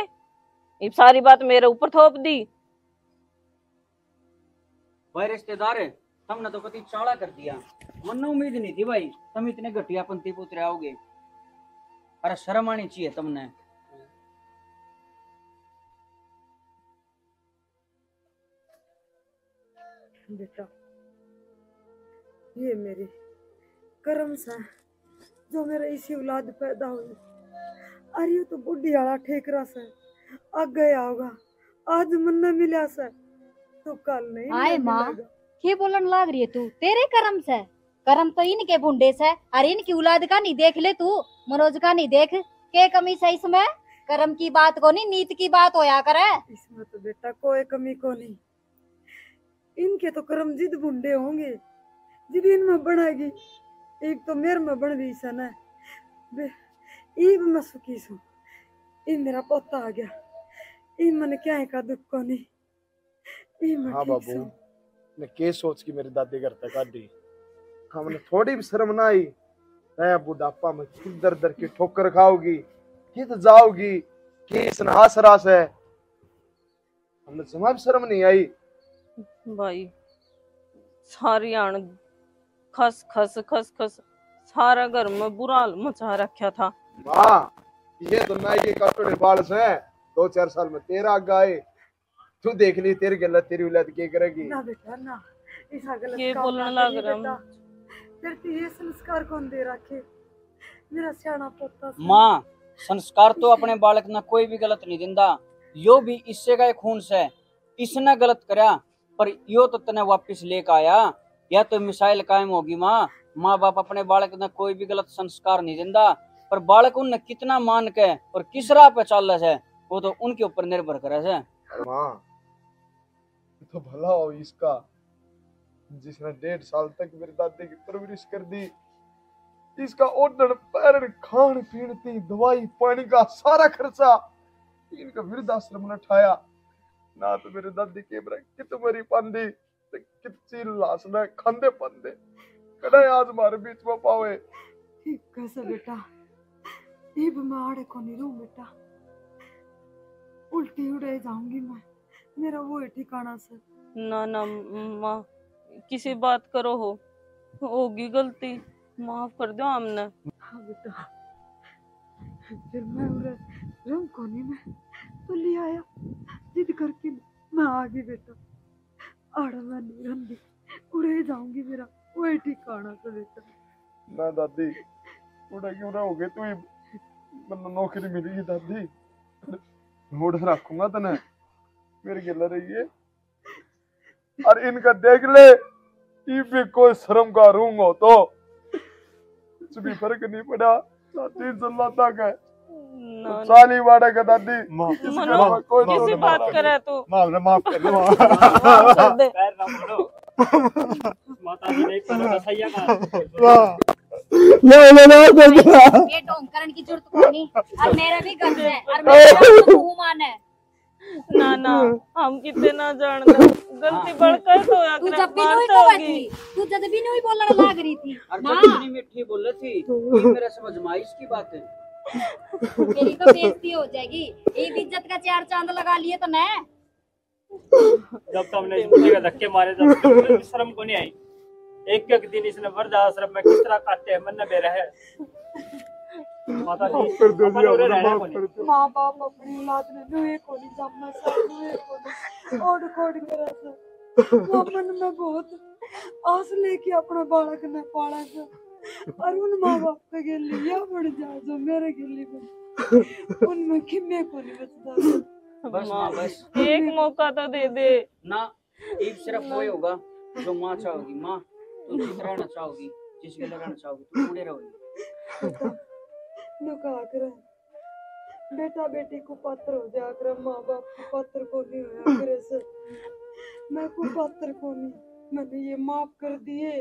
[SPEAKER 2] ये सारी बात मेरे ऊपर थोप दी।
[SPEAKER 5] भाई रिश्तेदार है, हमने तो कति चाला कर दिया। मन उम्मीद नहीं थी भाई तुम इतने घटिया पंथी पे उतरे आओगे। अरे शर्म आनी चाहिए तुमने।
[SPEAKER 4] बेटा ये मेरी कर्म से जो मेरे इसी औलाद पैदा हुई। अरे ये तो बुढ़ी आला ठेकरा से अब गया होगा, आज मन न मिला से तो कल नहीं
[SPEAKER 6] आए माँ के बोलन लाग रही है तू, तेरे कर्म से। कर्म तो इनके बुंडे से, अरे इनकी औलाद का नहीं देख ले तू, मनोज का नहीं देख, के कमी से इसमें? कर्म की बात को नहीं नीत की बात होया करे।
[SPEAKER 4] इसमें तो बेटा कोई कमी को नहीं, इनके तो कर्म जिद बुंडे होंगे, जिद इनमें बढ़ेगी। एक तो मेरे में बढ़ रही सन है, ईब मैं सुखी सू, इन मेरा पोता आ गया, इन मन क्या है का दुख को नहीं।
[SPEAKER 3] हाँ बाबू ने के सोच की मेरी दादी घर तक काटी, हमने थोड़ी भी शर्म ना आई। मैं बुढ़ापा में दर दर की ठोकर खाओगी, कित जाओगी, किस नास रास है, हमने जमा भी शर्म नहीं आई।
[SPEAKER 2] भाई सारी आन खस खस खस खस सारा घर में बुरा हाल मचा रखा था।
[SPEAKER 3] माँ ये तो नाई के कटोरे बाल से 2-4 साल में तेरा गाय, तू देख ली तेरी गलत तेरी औलाद क्या करेगी।
[SPEAKER 4] ना बेटा ना, ऐसा गलत
[SPEAKER 2] ये
[SPEAKER 4] काम
[SPEAKER 2] बोलने
[SPEAKER 4] ना
[SPEAKER 2] लग
[SPEAKER 4] करिए
[SPEAKER 2] रहा
[SPEAKER 4] बेटा। तेरे को ये संस्कार कौन दे रखे, मेरा सियाना पोता से।
[SPEAKER 5] माँ संस्कार तो अपने बालक ना कोई भी गलत नहीं दिंदा, यो भी इससे गए खून से। इसने गलत करया पर यो तो तने वापिस लेकर आया, या तो मिसाइल कायम होगी। माँ माँ बाप अपने बालक ने कोई भी गलत संस्कार नहीं दिंदा, पर बालक उन्हें कितना मान के और किस राह पे चल रहा है वो तो उनके ऊपर निर्भर करे है।
[SPEAKER 3] माँ तो भला हो इसका जिसने 1.5 साल तक मेरी दादी की परवरिश कर दी, इसका ओढ़न पैरण खान पीन की दवाई पानी का सारा खर्चा इनका वृद्धाश्रम ने उठाया। ना तो मेरी दादी के बरा कित मरी पांदी ते कितची लाश ने खांदे पांदे कड़े आज मारे बीच में पावे।
[SPEAKER 4] ठीक कैसे बेटा, ये बीमार को नहीं रहूं बेटा, उल्टी उड़े जाऊंगी मैं, मेरा वो है ठिकाना से।
[SPEAKER 2] ना ना माँ, किसी बात करो होगी गलती, माफ कर दो हमने।
[SPEAKER 4] हाँ बेटा, फिर मैं उड़े रहूं को नहीं, मैं तो ले आया जिद करके मैं आ गई बेटा, आड़ा मैं नहीं रही, उड़े जाऊंगी, मेरा वही ठिकाना से बेटा।
[SPEAKER 3] ना दादी, उड़ा क्यों रहोगे तू ही, मतलब नौकरी मिलेगी दादी, होड़ रखूंगा तने, मेरे गिला रही है। और इनका देख ले, ये भी कोई शर्म का रूंग हो तो कुछ भी फर्क नहीं पड़ा दादी, इंशाल्लाह तक है साली वाड़ा का दादी।
[SPEAKER 2] मनो, किसी बात करे तू,
[SPEAKER 1] माफ कर दो।
[SPEAKER 2] माफ कर दे।
[SPEAKER 7] पैर ना पड़ो, माता जी ने पर सैया का
[SPEAKER 6] ये ढोंग की जरूरत को नहीं, और मेरा भी घर है, और मेरा तो मुंह मान है।
[SPEAKER 2] ना ना, हम कितने ना जानते, गलती बढ़कर तो या
[SPEAKER 6] तू जब भी नहीं बोलती, तू जब भी नहीं बोलने लग रही थी माँ,
[SPEAKER 5] कितनी मीठी बोल रही थी, ये मेरा समझ में आई इसकी बात है।
[SPEAKER 6] मेरी तो बेइज्जती हो जाएगी, एक इज्जत का चार चांद लगा लिए तो मैं।
[SPEAKER 7] जब तो हमने इस मुझे का धक्के मारे तब शर्म को नहीं आई। एक एक दिन इसने वर्दा आश्रम में किस तरह काटे हैं, मन न बेरा है। माता जी अपन उरे रहना को नहीं।
[SPEAKER 4] माँ बाप अपनी औलाद ने नुए को नहीं जमना सा, नुए को नहीं ओढ़ कोड़ करा सा, वो मन में बहुत आस लेके अपना बालक ने पाला सा, और उन माँ बाप के गिल्ली या बढ़ जा जो मेरे गिल्ली में, उनमें किन्ने को नहीं बचता।
[SPEAKER 5] बस माँ बस
[SPEAKER 2] एक मौका तो दे दे
[SPEAKER 5] ना, एक सिर्फ वही होगा जो माँ चाहोगी। माँ तुम जिस रहना चाहोगी, जिसके लिए रहना चाहोगी, तुम पूरे रहोगी।
[SPEAKER 4] नुका कर बेटा बेटी को पात्र हो जा कर, माँ बाप को पात्र को नहीं होया करे से, मैं को पात्र को नहीं, मैंने ये माफ कर दिए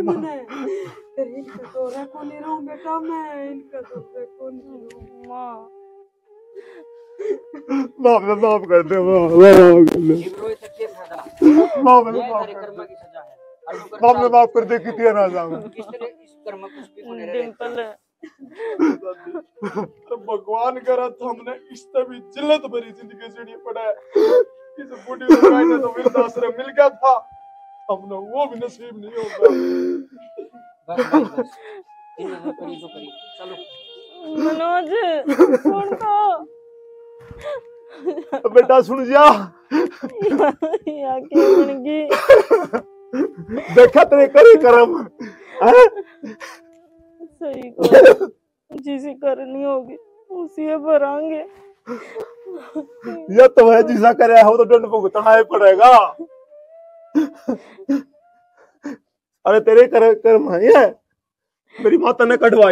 [SPEAKER 4] मैंने, फिर इनका तोरा को नहीं रहूं बेटा, मैं इनका तोरा को नहीं रहूं।
[SPEAKER 2] माँ,
[SPEAKER 1] माफ कर दे,
[SPEAKER 5] जीवरों तक के फायदा, ये तेरे कर्म की सजा है।
[SPEAKER 1] माफ कर दे, कितनी ना जाऊं
[SPEAKER 5] किस तरह इस कर्म कुछ भी होने
[SPEAKER 2] डिम्पल
[SPEAKER 3] तो भगवान करा तो हमने इस तभी जिल्लत भरी जिंदगी जीनी पड़ा है। इस बूढ़ी लड़ाई ने तो वृद्धाश्रम मिल गया था, हमने वो भी नसीब नहीं होगा।
[SPEAKER 5] बस इन करी जो करी, चलो
[SPEAKER 2] मनोज सुन तो
[SPEAKER 1] बेटा, सुन जा,
[SPEAKER 2] या क्या बनगी,
[SPEAKER 1] देखा तेरे करे कर्म है?
[SPEAKER 2] सही को जिसे करनी होगी उसी भरांगे।
[SPEAKER 1] ये तो है, जिसा करे हो तो दंड भुगतना ही पड़ेगा। अरे तेरे कर्म है ये, मेरी माता ने कटवाई।